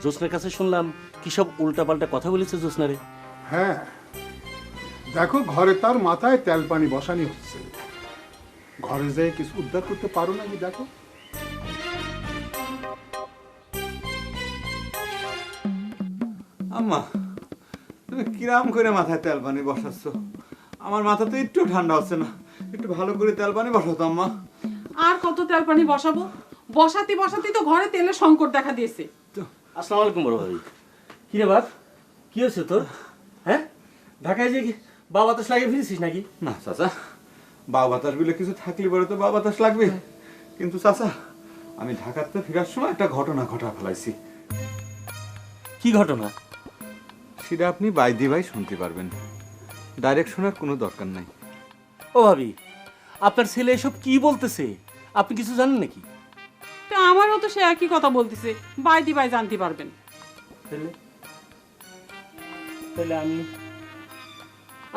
জোসনার কাছে শুনলাম কি সব উল্টাপাল্টা কথা বলেছে জোসনারে। হ্যাঁ, দেখো ঘরে তার মাথায় তেল পানি বসানি হচ্ছে, ঘরে যেয়ে কিছু উদ্ধার করতে পারো নাকি দেখো। আম্মা, তুমি কিরাম করে মাথায় তেল পানি বসাচ্ছ? আমার মাথা তো একটু ঠান্ডা হচ্ছে না, একটু ভালো করে তেল পানি বসাতো আম্মা। আর কত তেল পানি বসাবো? বসাতে বসাতে তো ঘরে তেলের সংকট দেখা দিয়েছে। আসসালামু আলাইকুম বড় ভাই। কি রে বাপ, কি হয়েছে তোর? হ্যাঁ, ঢাকায় যে বাবা বাতাস লাগিয়ে ফিরেছিস নাকি? না চাচা, বাবা বাতাস বলে কিছু থাকলে পরে তো বাবা বাতাস লাগবে। কিন্তু চাচা, আমি ঢাকাতে ফেরার সময় একটা ঘটনা ঘটা ফেলাইছি। কি ঘটনা? সেটা আপনি বাইদি ভাই শুনতে পারবেন, ডাইরেক্ট শোনার কোনো দরকার নাই। ও ভাবি, আপনার ছেলে এসব কি বলতেছে? আপনি কিছু জানেন নাকি? তো আমারও তো সে একই কথা বলতেছে, বাইদি ভাই জানতে পারবেন। তাহলে তাহলে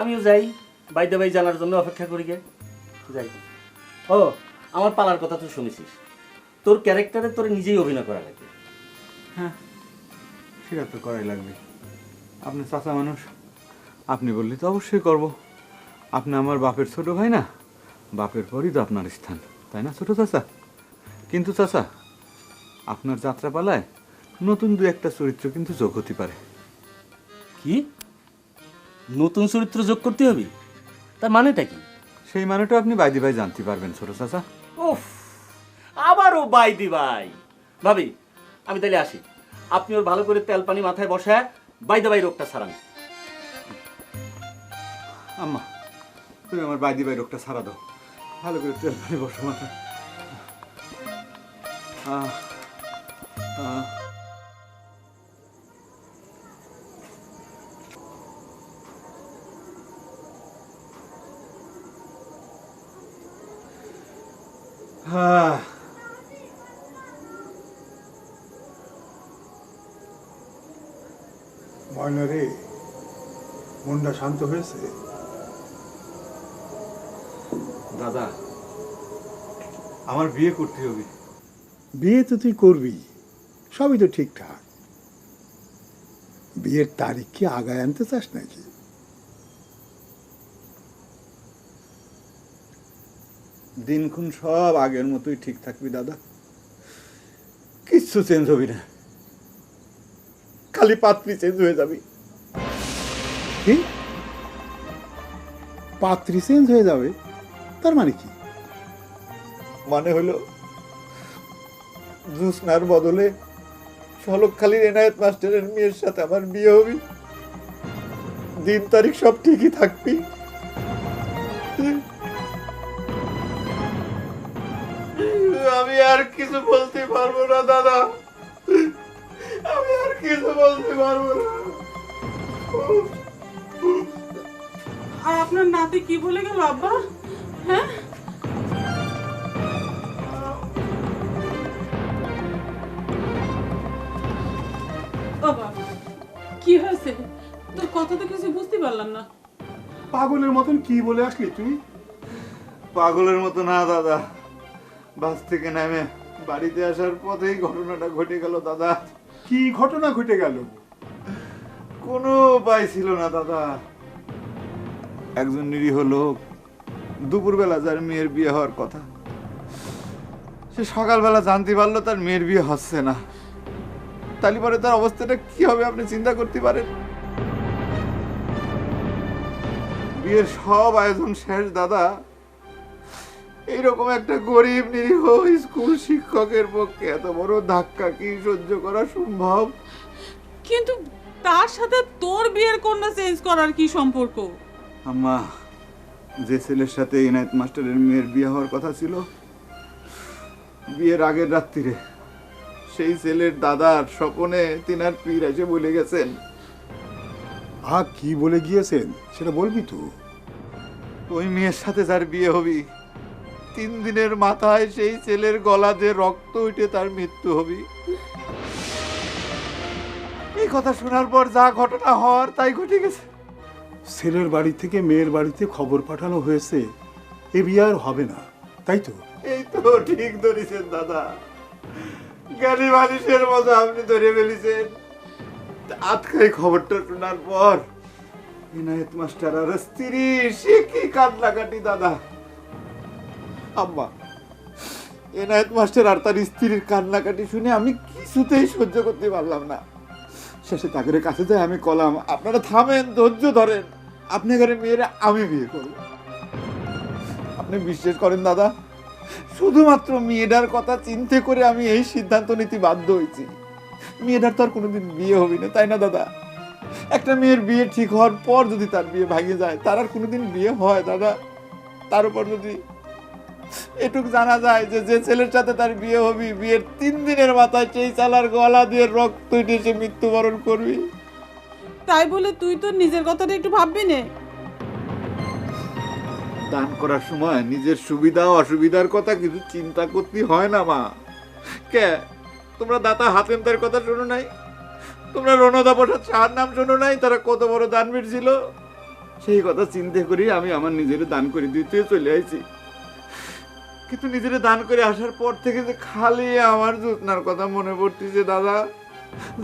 আমিও যাই, বাইদা ভাই জানার জন্য অপেক্ষা করি গে যাই। ও, আমার পালার কথা তো শুনেছিস, তোর ক্যারেক্টারে তোর নিজেই অভিনয় করা লাগে। হ্যাঁ, সেটা তো করাই লাগবে। আপনি চাচা মানুষ, আপনি বললে তো অবশ্যই করব। আপনি আমার বাপের ছোট ভাই না, বাপের পরই তো আপনার স্থান, তাই না ছোট চাচা? কিন্তু চাচা, আপনার যাত্রাপালায় নতুন দু একটা চরিত্র কিন্তু যোগ হতে পারে। কি নতুন চরিত্র যোগ করতে হবে? তার মানেটা কি? সেই মানেটা আপনি বাইদি ভাই জানতে পারবেন ছোট চাচা। উফ, আবারও বাইদি ভাই। ভাবি, আমি তাহলে আসি, আপনি ওর ভালো করে তেল পানি মাথায় বসায় বাইদা ভাই রোগটা সারান। আম্মা, তুমি আমার বাইদি ভাই রোগটা সারা দাও, ভালো করে তেল পানি বসো মাথায়। ময়না রে, মনটা শান্ত হয়েছে? দাদা, আমার বিয়ে করতে হবে। বিয়ে তো তুই করবি, সবই তো ঠিকঠাক। বিয়ের তারিখ কি আগায় আনতে চাস নাকি? দিনক্ষণ সব আগের মতোই ঠিক থাকবি দাদা, কিচ্ছু চেঞ্জ হবি না, খালি পাত্রী চেঞ্জ হয়ে যাবি। কি? পাত্রী চেঞ্জ হয়ে যাবে? তার মানে কি? মানে হলো জুসনার বদলে সলকখালীর এনায়েত মাস্টারের মেয়ের সাথে আমার বিয়ে হবি, দিন তারিখ সব ঠিকই থাকবি। আমি আর কিছু বলতে পারবো না দাদা, আমি আর কিছু বলতে পারবো না। আর আপনার নাতি কি বলে গেল আব্বা? হ্যাঁ, বাবা কি হয়েছে? তোর কথা তো কিছু বুঝতে পারলাম না। পাগলের মতন কি বলে আসলি তুই? পাগলের মতো না দাদা, বাস থেকে নেমে বাড়িতে আসার পথেই ঘটনাটা ঘটে গেল দাদা। কি ঘটনা ঘটে গেল? কোনো উপায় ছিল না দাদা। একজন নিরীহ লোক দুপুরবেলা যার মেয়ের বিয়ে হওয়ার কথা, সে সকালবেলা জানতে পারলো তার মেয়ের বিয়ে হচ্ছে না। তাহলে পরে তার অবস্থাটা কি হবে আপনি চিন্তা করতে পারেন? বিয়ের সব আয়োজন শেষ দাদা, এইরকম একটা গরিব নিরীহ স্কুল শিক্ষকের পক্ষে এত বড় ধাক্কা কি সহ্য করা সম্ভব? কিন্তু তার সাথে তোর বিয়ের কন্যা চেঞ্জ করার কি সম্পর্ক? আম্মা, যে ছেলের সাথে ইনায়েত মাস্টারের মেয়ের বিয়ে হওয়ার কথা ছিল, বিয়ের আগের রাত্রিরে সেই ছেলের দাদার স্বপনে তিনার পীর এসে বলে গেছেন। কি বলে গিয়েছেন সেটা বলবি তো? ওই মেয়ের সাথে যার বিয়ে হবি 3 দিনের মাথায় সেই ছেলের গলা দিয়ে রক্ত উঠে তার মৃত্যু হবে। এই কথা শোনার পর যা ঘটনা হওয়ার তাই ঘটে গেছে। ছেলের বাড়ি থেকে মেয়ের বাড়িতে খবর পাঠানো হয়েছে, এ বিয়ে আর হবে না, তাই তো? এই তো ঠিক ধরেছেন দাদা, জ্ঞানী মানুষের মতো আপনি ধরে ফেলেছেন। আজকাই খবরটা শোনার পর ইনায়েত মাস্টার আর স্ত্রী সে কি কান্নাকাটি দাদা। আম্মা, এনায়েত মাস্টার আর তার স্ত্রীর কান্নাকাটি শুনে আমি কিছুতেই সহ্য করতে পারলাম না। শেষে তাদের কাছে যাই আমি কলাম, আপনারা থামেন, ধৈর্য ধরেন, আপনি ঘরে মেয়েরা আমি বিয়ে করব। আপনি বিশ্বাস করেন দাদা, শুধুমাত্র মেয়েটার কথা চিন্তা করে আমি এই সিদ্ধান্ত নিতে বাধ্য হয়েছি। মেয়েটার তো আর কোনোদিন বিয়ে হবে না, তাই না দাদা? একটা মেয়ের বিয়ে ঠিক হওয়ার পর যদি তার বিয়ে ভাঙে যায়, তার আর কোনোদিন বিয়ে হয় দাদা? তার উপর যদি এটুক জানা যায় যে যে ছেলের সাথে তার বিয়ে হবে, বিয়ের 3 দিনের মাথায় সেই চালার গলা দিয়ে রক্ত উঠে সে মৃত্যুবরণ করবি। তাই বলে তুই তো নিজের কথাটা একটু ভাববি না? দান করার সময় নিজের সুবিধা অসুবিধার কথা কিছু চিন্তা করতে হয় না মা। কে তোমরা দাতা হাতেমদের কথা শোনো নাই? তোমরা রণদা প্রসাদ শাহর নাম শোনো নাই? তারা কত বড় দানবীর ছিল। সেই কথা চিন্তা করি আমি আমার নিজের দান করে দিতে চলে আইছি। কিন্তু নিজের দান করে আসার পর থেকে যে খালি আমার জ্যোৎস্নার কথা মনে পড়তেছে দাদা।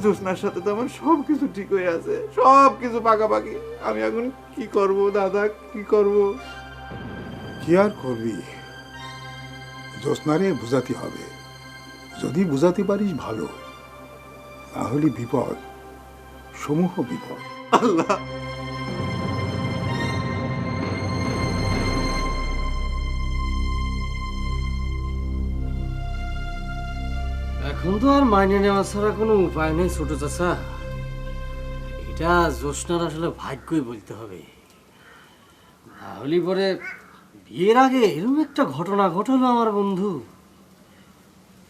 জ্যোৎস্নার সাথে তো আমার সব কিছু ঠিক হয়ে আছে, সব কিছু পাকাপাকি। আমি এখন কি করব দাদা, কি করব? কি আর করবি, জ্যোৎস্নারে বুঝাতে হবে। যদি বুঝাতে পারিস ভালো, না হলে বিপদ, সমূহ বিপদ। আল্লাহ, এখন তো আর মাইনে নেওয়া ছাড়া কোনো উপায় নেই ছোট চাচা। এটা জ্যোৎস্নার আসলে ভাগ্যই বলতে হবে। তাহলে পরে বিয়ের আগে এরকম একটা ঘটনা ঘটালো আমার বন্ধু,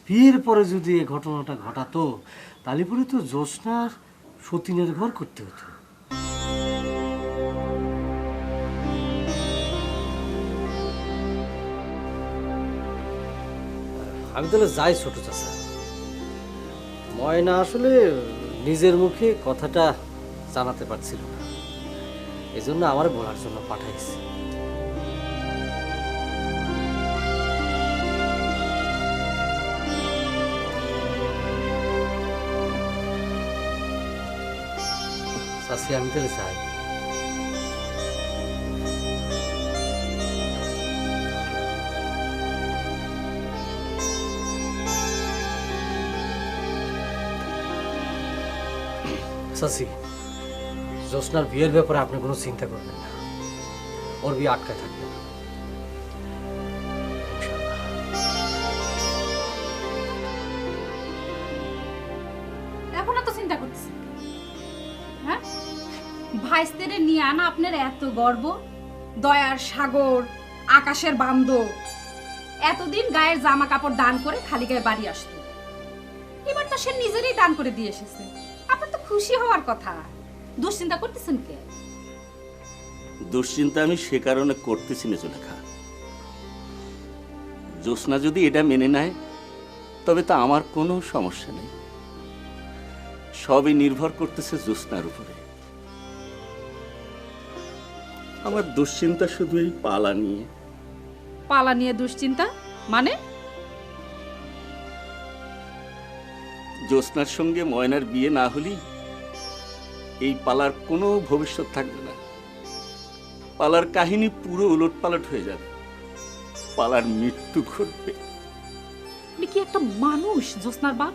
বিয়ের পরে যদি এই ঘটনাটা ঘটাতো তাহলে পরে তো জ্যোৎস্নার সতীনের ঘর করতে হতো। আমি তাহলে যাই ছোট চাচা। ময়না আসলে নিজের মুখে কথাটা জানাতে পারছিল না, এজন্য আমার বলার জন্য পাঠাইছে। চাচি, আমি তাহলে যাই। চাচি, জ্যোৎস্নার বিয়ের ব্যাপারে আপনি কোনো চিন্তা করবেন না, ওর বিয়ে আটকায় থাকবে না। এখন তো চিন্তা করতেছি, হ্যাঁ ভাইস্তেরে নিয়ে আনা আপনার এত গর্ব, দয়ার সাগর, আকাশের বান্ধব, এতদিন গায়ের জামা কাপড় দান করে খালি গায়ে বাড়ি আসতো, এবার তো সে নিজেরই দান করে দিয়ে এসেছে। আপনার তো খুশি হওয়ার কথা, দুশ্চিন্তা করতেছেন কে? দুশ্চিন্তা আমি সে কারণে করতেছি না জুলেখা। জ্যোৎস্না যদি এটা মেনে নেয় তবে তা আমার কোনো সমস্যা নেই, সবই নির্ভর করতেছে জ্যোৎস্নার উপরে। আমার দুশ্চিন্তা শুধু এই পালা নিয়ে। পালা নিয়ে দুশ্চিন্তা মানে? জ্যোৎস্নার সঙ্গে ময়নার বিয়ে না হলেই এই পালার কোনো ভবিষ্যৎ থাকবে না। পালার কাহিনী পুরো উলটপালট হয়ে যাবে, পালার মৃত্যু ঘটবে। আপনি কি একটা মানুষ জ্যোৎস্নার বাপ?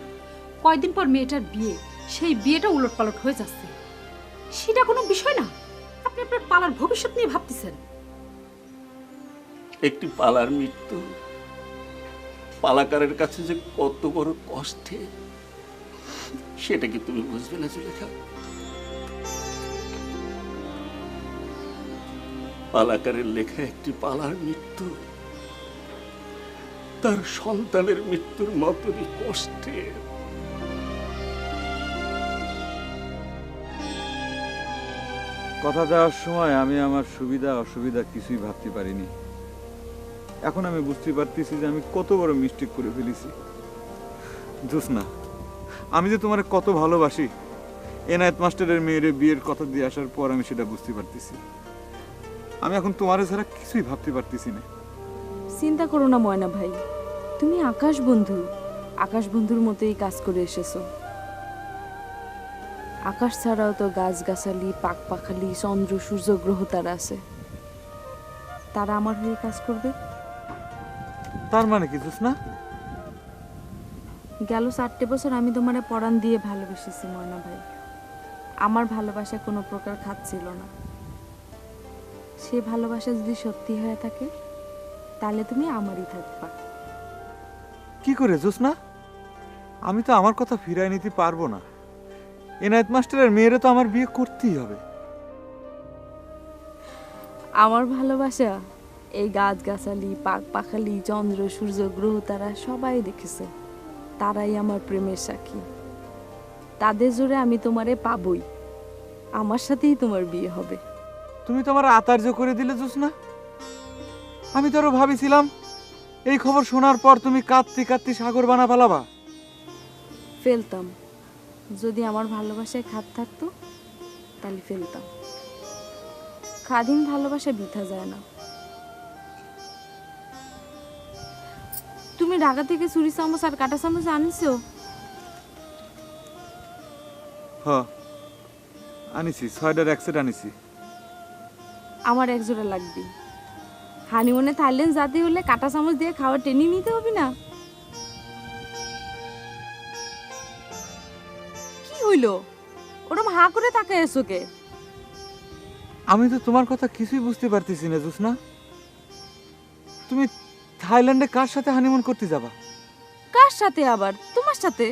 কয়দিন পর মেয়েটার বিয়ে, সেই বিয়েটা উলটপালট হয়ে যাচ্ছে, সেটা কোনো বিষয় না। আপনি আপনার পালার ভবিষ্যৎ নিয়ে ভাবতেছেন। একটি পালার মৃত্যু পালাকারের কাছে যে কত বড় কষ্টে, সেটা কি তুমি বুঝবে না জুলেখা? পালাকারের লেখা একটি পালার মৃত্যু তার সন্তানের মৃত্যুর মতনই কষ্টের। কথা দেওয়ার সময় আমি আমার সুবিধা অসুবিধা কিছুই ভাবতে পারিনি। এখন আমি বুঝতে পারতেছি যে আমি কত বড় মিস্টেক করে ফেলেছি। জোসনা, আমি যে তোমার কত ভালোবাসি এনায়েত মাস্টারের মেয়ের বিয়ের কথা দিয়ে আসার পর আমি সেটা বুঝতে পারতেছি। আমি এখন তোমার ছাড়া কিছুই ভাবতে পারতেছি না। চিন্তা করো না ময়না ভাই, তুমি আকাশ বন্ধু, আকাশ বন্ধুর মতোই কাজ করে এসেছো। আকাশ ছাড়াও তো গাছগাছালি, পাখপাখালি, চন্দ্র, সূর্য, গ্রহ তারা আছে, তারা আমার হয়ে কাজ করবে। তার মানে কি জোসনা? গেল 4টে বছর আমি তোমারে পরাণ দিয়ে ভালোবেসেছি ময়না ভাই। আমার ভালোবাসা কোনো প্রকার খাচ্ছিল না। সে ভালোবাসা যদি সত্যি হয়ে থাকে তাহলে তুমি আমারই থাকবা। কি করে জোসনা? আমি তো আমার কথা ফিরায় নিতে পারবো না। এনায়েত মাস্টারের মেয়েরে তো আমার বিয়ে করতেই হবে। আমার ভালোবাসা এই গাছগাছালি, পাখপাখালি, চন্দ্র, সূর্য, গ্রহ তারা সবাই দেখেছে, তারাই আমার প্রেমের সাক্ষী। তাদের জোরে আমি তোমারে পাবই, আমার সাথেই তোমার বিয়ে হবে। তুমি তোমার আতার্য করে দিলে জোসনা। আমি তো আরো ভাবিছিলাম এই খবর শোনার পর তুমি কাঁদতে কাঁদতে সাগর বানা পালাবা। ফেলতাম, যদি আমার ভালোবাসায় খাদ থাকতো তাহলে ফেলতাম। খাদিন ভালোবাসা বৃথা যায় না। তুমি ঢাকা থেকে চুরি চামচ আর কাটা চামচ আনিছো? হ, আনিছি 6টার এক সেট আনিছি। আমার এক জোড়া লাগবে। হানিমুনে থাইল্যান্ড যেতে হলে কাটা চামচ দিয়ে খাওয়া ট্রেনিং নিতে হবে না? কি হইলো ওরম হা করে তাকায় এসো কে? আমি তো তোমার কথা কিছুই বুঝতে পারতেছি না জোসনা। তুমি থাইল্যান্ডে কার সাথে হানিমুন করতে যাবা? কার সাথে আবার? তোমার সাথে।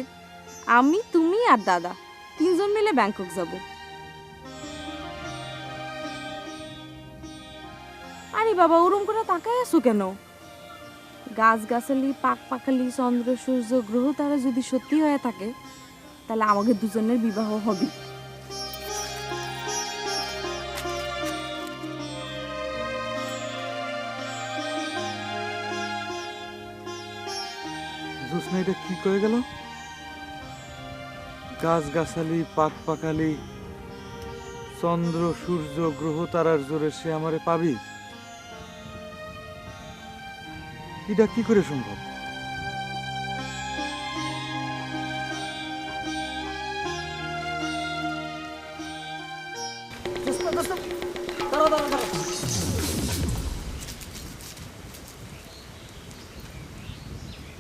আমি, তুমি আর দাদা 3 জন মিলে ব্যাংকক যাব। আরে বাবা ওরম করে তাকায় আছো কেন? গাছগাছালি, পাখপাখালি, চন্দ্র, সূর্য, গ্রহ তারা যদি সত্যি হয়ে থাকে তাহলে আমাদের দুজনের বিবাহ হবে। জোসনা এটা কি কয়ে গেল? গাছগাছালি, পাখপাখালি, চন্দ্র, সূর্য, গ্রহ তারার জোরে সে আমারে পাবি? এটা কি করে সম্ভব?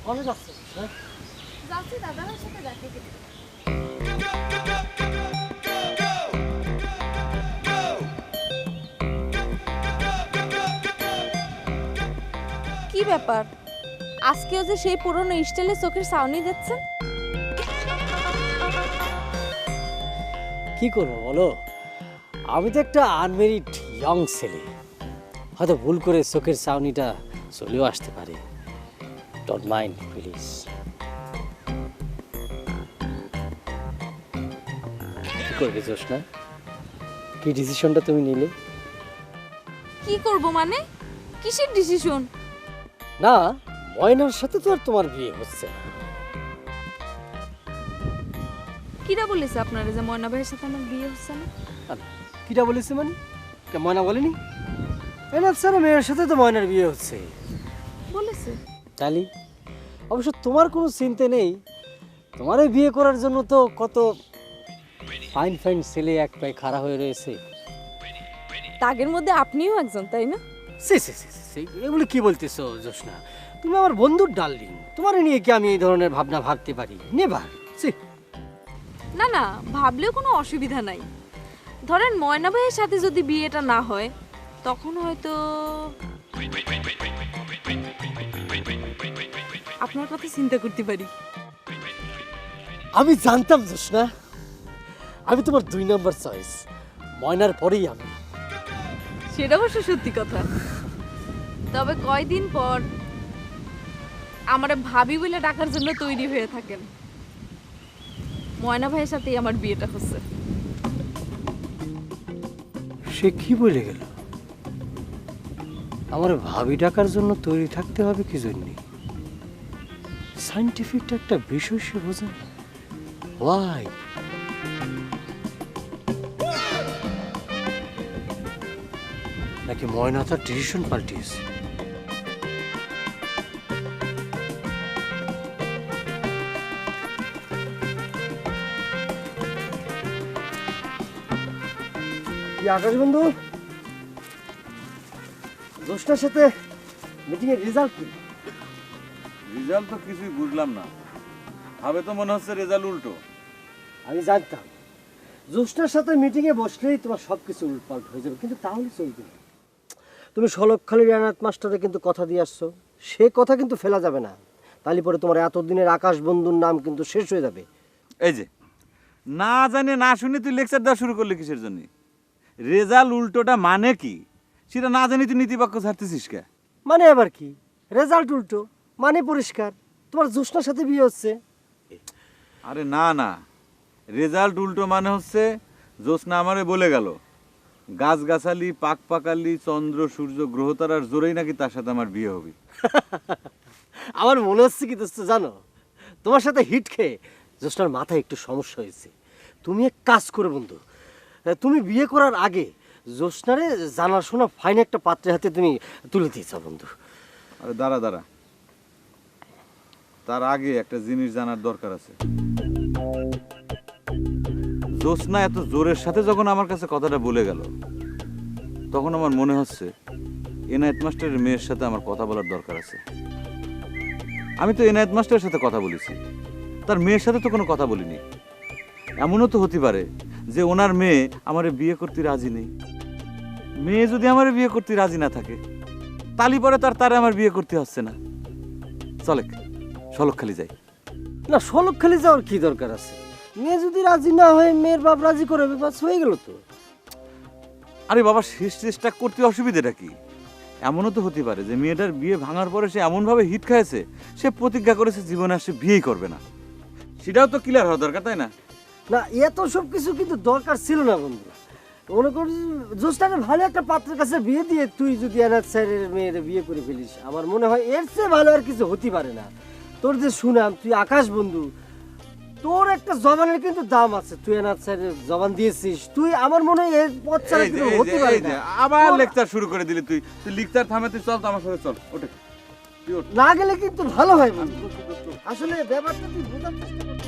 কনে যাচ্ছে? যাচ্ছি দাদার সাথে দেখা করতে। কি ব্যাপার আজকেও যে সেই পুরনো স্টাইলে চোখের সাউনি দিচ্ছেন? কি করবো বলো, আমি তো একটা আনমেরিড ইয়ং ছেলে, হয়তো ভুল করে চোখের চাউনিটা চলেও আসতে পারে। Don't mind please. কি করবে জোসনা? কি ডিসিশনটা তুমি নিলে? কি করব মানে? কিসের ডিসিশন? না, ময়নার সাথে তো আর তোমার বিয়ে হচ্ছে না। কিরা বলেছে আপনারা যে ময়না ভাইয়ের সাথে আমার বিয়ে হচ্ছে না? কিটা বলেছে মানে? ময়না বলেনি? এনার স্যার মেয়ের সাথে তো ময়নার বিয়ে হচ্ছে। বলেছে তালি অবশ্য তোমার কোনো চিন্তা নেই, তোমার এই বিয়ে করার জন্য তো কত ফাইন ফাইন ছেলে এক পায়ে খাড়া হয়ে রয়েছে। তাগের মধ্যে আপনিও একজন, তাই না? সে এগুলো কি বলতেছো জোসনা? তুমি আমার বন্ধুর ডার্লিং, তোমার নিয়ে কি আমি এই ধরনের ভাবনা ভাবতে পারি? নেভার। না না, ভাবলেও কোনো অসুবিধা নাই। ধরেন ময়না ভাইয়ের সাথে যদি বিয়েটা না হয় তখন হয়তো আপনার কথা চিন্তা করতে পারি। আমি জানতাম জোসনা, আমি তোমার 2 নম্বর চয়েস, ময়নার পরেই আমি। সেটা অবশ্য সত্যি কথা। তবে কয়দিন পর আমারে ভাবি বলে ডাকার জন্য তৈরি হয়ে থাকেন। ময়না ভাইয়ের সাথেই আমার বিয়েটা হচ্ছে। সে কি বলে গেল? আমার ভাবি ডাকার জন্য তৈরি থাকতে হবে কি জন্যে? সাইন্টিফিক একটা বিষয় সে বোঝে না। ওয়াই? নাকি ময়না তার ডিসিশন পাল্টিয়েছে? আকাশ বন্ধু, দোষটার সাথে মিটিং এর রেজাল্ট কি? রেজাল্ট তো কিছুই বুঝলাম না, ভাবে তো মনে হচ্ছে রেজাল্ট উল্টো। আমি জানতাম জ্যোৎস্নার সাথে মিটিং এ বসলেই তোমার সবকিছু উল্টপাল্ট হয়ে যাবে, কিন্তু তাহলে চলবে না। তুমি সলকখালির এনায়েত মাস্টারে কিন্তু কথা দিয়ে আসছো, সে কথা কিন্তু ফেলা যাবে না, তাহলে পরে তোমার এতদিনের আকাশ বন্ধুর নাম কিন্তু শেষ হয়ে যাবে। এই যে না জানে না শুনে তুই লেকচার দেওয়া শুরু করলি কিসের জন্য? রেজাল্ট উল্টোটা মানে কি সেটা না জানি তুই নীতিবাক্য ছাড়তেছিস কে? মানে আবার কি? রেজাল্ট উল্টো মানে পরিষ্কার, তোমার জ্যোৎস্নার সাথে বিয়ে হচ্ছে। আরে না না, রেজাল্ট উল্টো মানে হচ্ছে জ্যোৎস্না আমারে বলে গেল গাছগাছালি পাক পাকালি চন্দ্র সূর্য গ্রহতারার জোরেই নাকি তার সাথে আমার বিয়ে হবে। আমার মনে হচ্ছে কি দোস্ত জানো, তোমার সাথে হিট খেয়ে জ্যোৎস্নার মাথায় একটু সমস্যা হয়েছে। তুমি এক কাজ করে বন্ধু, তুমি বিয়ে করার আগে জ্যোৎস্নারে জানাশোনা ফাইন একটা পাত্রের হাতে তুমি তুলে দিয়েছ বন্ধু। আরে দাঁড়া দাঁড়া, তার আগে একটা জিনিস জানার দরকার আছে। জ্যোৎস্না এত জোরের সাথে যখন আমার কাছে কথাটা বলে গেল, তখন আমার মনে হচ্ছে এনায়েত মাস্টারের মেয়ের সাথে আমার কথা বলার দরকার আছে। আমি তো এনায়েত মাস্টারের সাথে কথা বলেছি, তার মেয়ের সাথে তো কোনো কথা বলিনি। এমনও তো হতে পারে যে ওনার মেয়ে আমারে বিয়ে করতে রাজি নেই। মেয়ে যদি আমারে বিয়ে করতে রাজি না থাকে, তালি পরে তারে আমার বিয়ে করতে হচ্ছে না। চলে সলকখালি যাই। না, সলকখালি যাওয়ার কি দরকার আছে? মেয়ে যদি রাজি না হয় মেয়ের বাপ রাজি করে, বাস হয়ে গেল তো। আরে বাবা, শেষ চেষ্টা করতে অসুবিধাটা কি? এমনও তো হতে পারে যে মেয়েটার বিয়ে ভাঙার পরে সে এমনভাবে হিট খাইছে, সে প্রতিজ্ঞা করেছে জীবনে আর সে বিয়েই করবে না। সেটাও তো ক্লিয়ার হওয়া দরকার, তাই না? না, এত সব কিছু কিন্তু দরকার ছিল না বন্ধু। মনে কর জ্যোৎস্নাকে ভালো একটা পাত্রের কাছে বিয়ে দিয়ে তুই যদি এনায়েত স্যারের মেয়ের বিয়ে করে ফেলিস, আমার মনে হয় এর চেয়ে ভালো আর কিছু হতে পারে না। তোর যে সুনাম, তুই আকাশ বন্ধু, তোর একটা জবানের কিন্তু দাম আছে। তুই এনায়েত স্যারের জবান দিয়েছিস, তুই আমার মনে হয় এর পথ ছাড়া এই যে, কিছু এই হতে যে, পারে এই যে, না। আবার তোর- লেকচার শুরু করে দিলি তুই। তুই লেকচার থামে, তুই চল তো আমার সাথে, চল ওঠে। তুই ওঠ। না গেলে কিন্তু ভালো হয় বন্ধু। আসলে ব্যাপারটা তুই বোঝার চেষ্টা করতে।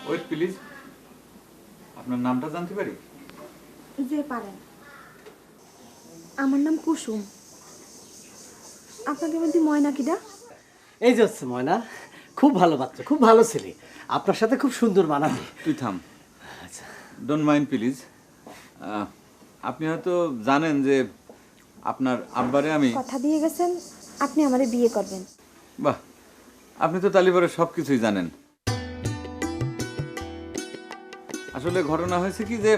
ওয়েট প্লিজ, আপনার নামটা জানতে পারি? যে পারেন। আমার নাম কুসুম। আপনাদের মধ্যে ময়না কিডা? এই যে হচ্ছে ময়না, খুব ভালো বাচ্চা, খুব ভালো ছেলে, আপনার সাথে খুব সুন্দর মানাবে। তুই থাম, ডোন্ট মাইন্ড প্লিজ। আপনি হয়তো জানেন যে আপনার আব্বারে আমি, কথা দিয়ে গেছেন আপনি আমারে বিয়ে করবেন। বাহ, আপনি তো তালিবারে সব কিছুই জানেন। আসলে ঘটনা হয়েছে কি যে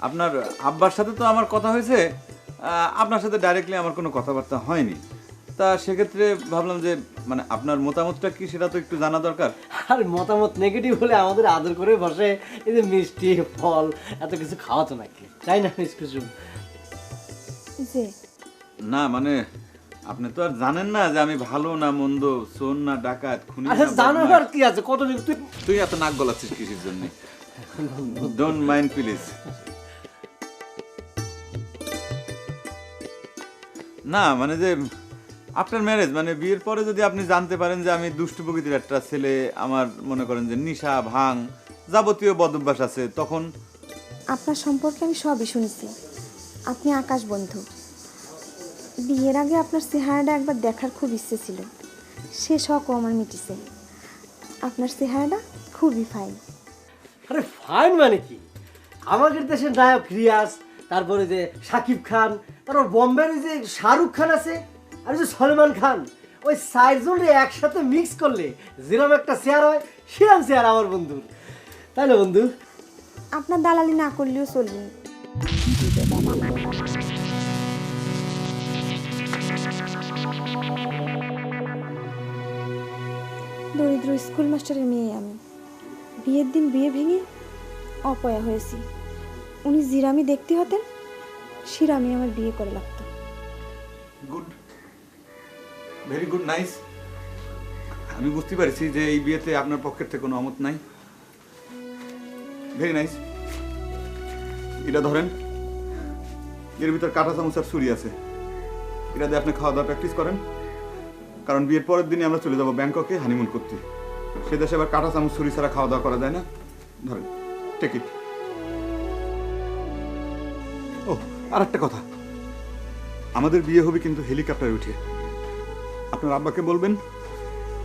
আপনার আব্বার সাথে তো আমার কথা হয়েছে, আপনার সাথে ডাইরেক্টলি আমার কোনো কথাবার্তা হয়নি। তা সেক্ষেত্রে ভাবলাম যে মানে আপনার মতামতটা কি সেটা তো একটু জানা দরকার। আর মতামত নেগেটিভ হলে আমাদের আদর করে বসে এই যে মিষ্টি ফল এত কিছু খাওয়াতো নাকি, তাই না মিস কুসুম? যে না মানে আপনি তো আর জানেন না যে আমি ভালো না মন্দ, সোন না ডাকাত, খুনি না আরে জানার বদমাশ। কি আছে, কতদিন তুই তুই এত নাক গলাচ্ছিস কিসের জন্য? Don't mind please. না মানে যে আফটার ম্যারেজ মানে বিয়ের পরে যদি আপনি জানতে পারেন যে আমি দুষ্টু প্রকৃতির একটা ছেলে, আমার মনে করেন যে নিশা ভাঙ যাবতীয় বদভ্যাস আছে, তখন আপনার সম্পর্কে আমি সবই শুনেছি। আপনি আকাশ বন্ধু। বিয়ের আগে আপনার চেহারাটা একবার দেখার খুব ইচ্ছে ছিল, সে শখও আমার মিটেছে। আপনার চেহারাটা খুবই ফাইন। আরে ফাইন মানে কি? আমাদের দেশের নায়ক রিয়াজ, তারপরে যে শাকিব খান, তারপর বোম্বের যে শাহরুখ খান আছে, আর যে সলমান খান, ওই চারজনরে একসাথে মিক্স করলে যেরকম একটা চেয়ার হয়, সেরকম চেয়ার আমার বন্ধুর, তাই না বন্ধু? আপনার দালালি না করলেও চলবে। দরিদ্র স্কুল মাস্টারের মেয়ে আমি। বিয়ের দিন বিয়ে ভেঙে অপয়া হয়েছি। উনি জিরামি দেখতে হতেন, শিরামি আমার বিয়ে করে লাগতো। Good, very good, nice. আমি বুঝতে পারছি যে এই বিয়েতে আপনার পক্ষের থেকে কোনো অমত নাই। Very nice. এটা ধরেন, এর ভিতর কাঁটা চামচ আর ছুরি আছে। এটা দিয়ে আপনি খাওয়া দাওয়া প্র্যাকটিস করেন, কারণ বিয়ের পরের দিনই আমরা চলে যাব ব্যাংককে হানিমুন করতে। সে দেশে আবার কাঁটা চামচ ছুরি ছাড়া খাওয়া দাওয়া করা যায় না। ধরেন, টেক ইট। ও, আর একটা কথা, আমাদের বিয়ে হবে কিন্তু হেলিকপ্টারে উঠে। আপনার আব্বাকে বলবেন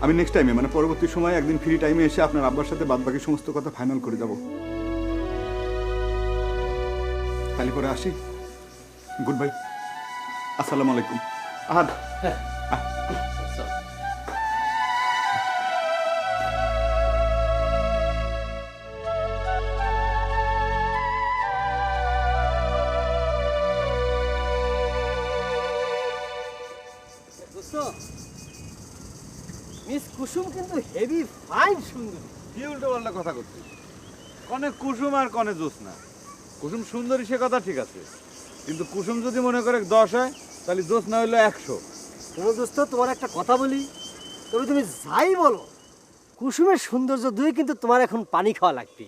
আমি নেক্সট টাইমে, মানে পরবর্তী সময়ে একদিন ফ্রি টাইমে এসে আপনার আব্বার সাথে বাদবাকি সমস্ত কথা ফাইনাল করে যাব। তাহলে করে আসি। গুড বাই, আসসালামু আলাইকুম। আহাদ, মিস কুসুম কিন্তু হেভি ফাইন সুন্দর। কি উল্টো পাল্টা কথা করছিস? কনে কুসুম আর কনে জ্যোৎস্না। কুসুম সুন্দরী সে কথা ঠিক আছে, কিন্তু কুসুম যদি মনে করে 10 হয় তাহলে জ্যোৎস্না হইলো 100। শোনো দোস্ত, তোমার একটা কথা বলি, তবে তুমি যাই বলো কুসুমের সৌন্দর্য দুই কিন্তু তোমার এখন পানি খাওয়া লাগবে।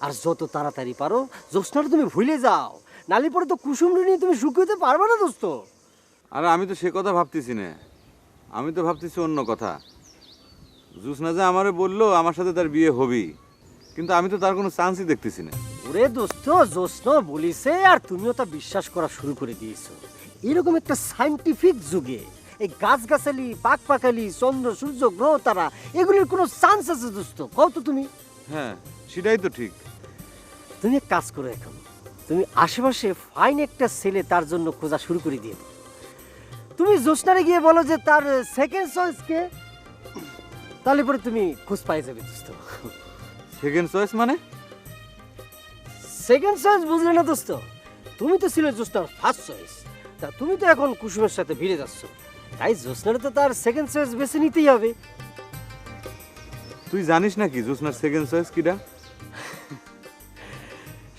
আর যত তাড়াতাড়ি পারো জ্যোৎস্নাটা তুমি ভুলে যাও, নালি পরে তো কুসুম নিয়ে তুমি সুখ হইতে পারবে না দোস্ত। আরে আমি তো সে কথা ভাবতেছি না, আমি তো ভাবতেছি অন্য কথা। জ্যোৎস্না যে আমারে বললো আমার সাথে তার বিয়ে হবেই, কিন্তু আমি তো তার কোনো চান্সই দেখতেছি না। ওরে দোস্ত, জ্যোৎস্না বলিছে আর তুমিও তা বিশ্বাস করা শুরু করে দিয়েছো। এরকম একটা সায়েন্টিফিক যুগে এই গাছগাছালি, পাকপাকালি, চন্দ্র, সূর্য, গ্রহ, তারা এগুলির কোনো চান্স আছে দোস্ত? কও তো তুমি। হ্যাঁ, সেটাই তো ঠিক। তুমি এক কাজ করো, এখন তুমি আশেপাশে ফাইন একটা ছেলে তার জন্য খোঁজা শুরু করে দিয়ে দাও। তুমি জ্যোৎস্নারে গিয়ে বলো যে তার সেকেন্ড চয়েস কে, তাহলে পরে তুমি খোঁজ পাই যাবে দোস্ত। সেকেন্ড চয়েস মানে? সেকেন্ড চয়েস বুঝলে না দোস্ত? তুমি তো ছিলে জ্যোৎস্নার ফার্স্ট চয়েস, তা তুমি তো এখন কুসুমের সাথে ভিড়ে যাচ্ছ, তাই জ্যোৎস্নারে তো তার সেকেন্ড চয়েস বেছে নিতেই হবে। তুই জানিস নাকি জ্যোৎস্নার সেকেন্ড চয়েস কিটা?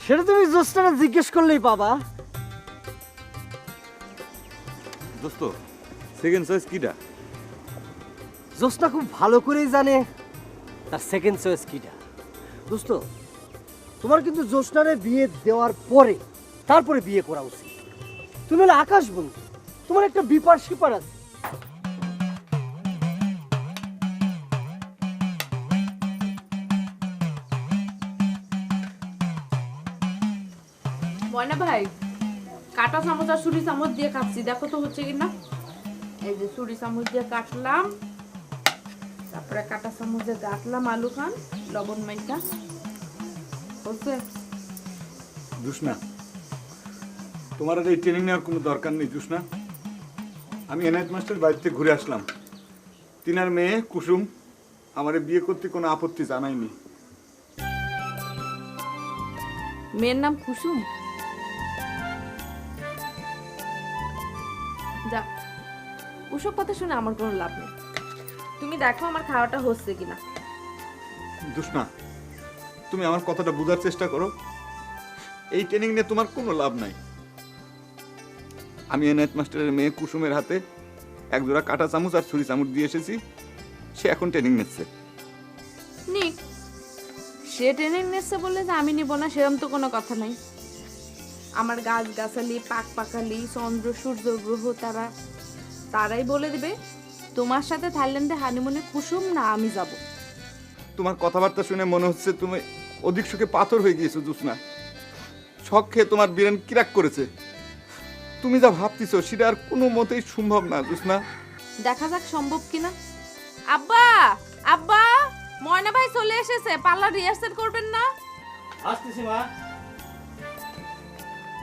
সেটা তুমি জ্যোৎস্নারে জিজ্ঞেস করলেই পাবা। দোস্ত, সেকেন্ড চয়েস কিটা? জ্যোৎস্না খুব ভালো করেই জানে তার সেকেন্ড চয়েস কিটা। দোস্ত, তোমার কিন্তু জ্যোৎস্নারে বিয়ে দেওয়ার পরে তারপরে বিয়ে করা উচিত। তুমি হলে আকাশ বন্ধু, তোমার একটা বিপার সিপার আছে। ময়না ভাই, কাটা চামচ আর ছুরি চামচ দিয়ে কাটছি, দেখো তো হচ্ছে কিনা। এই যে ছুরি চামচ দিয়ে কাটলাম, তারপরে কাটা চামচ দিয়ে কাটলাম আলু খান লবণ মাইকা। হচ্ছে জ্যোৎস্না, তোমার আর এই ট্রেনিং নেওয়ার কোনো দরকার নেই জ্যোৎস্না। আমি এনআইট মাস্টার বাড়িতে ঘুরে আসলাম। তিনার মেয়ে কুসুম আমারে বিয়ে করতে কোনো আপত্তি জানায়নি। মেয়ের নাম কুসুম? যা, ওসব কথা শুনে আমার কোনো লাভ নেই। তুমি দেখো আমার খাওয়াটা হচ্ছে কিনা। জ্যোৎস্না, তুমি আমার কথাটা বোঝার চেষ্টা করো। এই ট্রেনিং নিয়ে তোমার কোনো লাভ নাই। আমি এনআইট মাস্টারের মেয়ে কুসুমের হাতে একজোড়া কাঁটা চামচ আর ছুরি চামচ দিয়ে এসেছি। সে এখন ট্রেনিং নিচ্ছে। নিক, সে ট্রেনিং নিচ্ছে বলে যে আমি নিব না সেরকম তো কোনো কথা নাই। আমার গাছ গাছালি, পাক পাকালি, চন্দ্র, সূর্য, গ্রহ, তারাই বলে দিবে তোমার সাথে থাইল্যান্ডে হানিমুনে কুসুম না আমি যাব। তোমার কথাবার্তা শুনে মনে হচ্ছে তুমি অধিক সুখে পাথর হয়ে গিয়েছো জ্যোৎস্না। শখ খেয়ে তোমার বিরেন কিরাক করেছে। তুমি যা ভাবতেছো সেটা আর কোনো মতেই সম্ভব না জ্যোৎস্না। দেখা যাক সম্ভব কিনা। আব্বা, আব্বা, ময়না ভাই চলে এসেছে, পার্লার রিহার্সাল করবেন না? আসতেছি মা।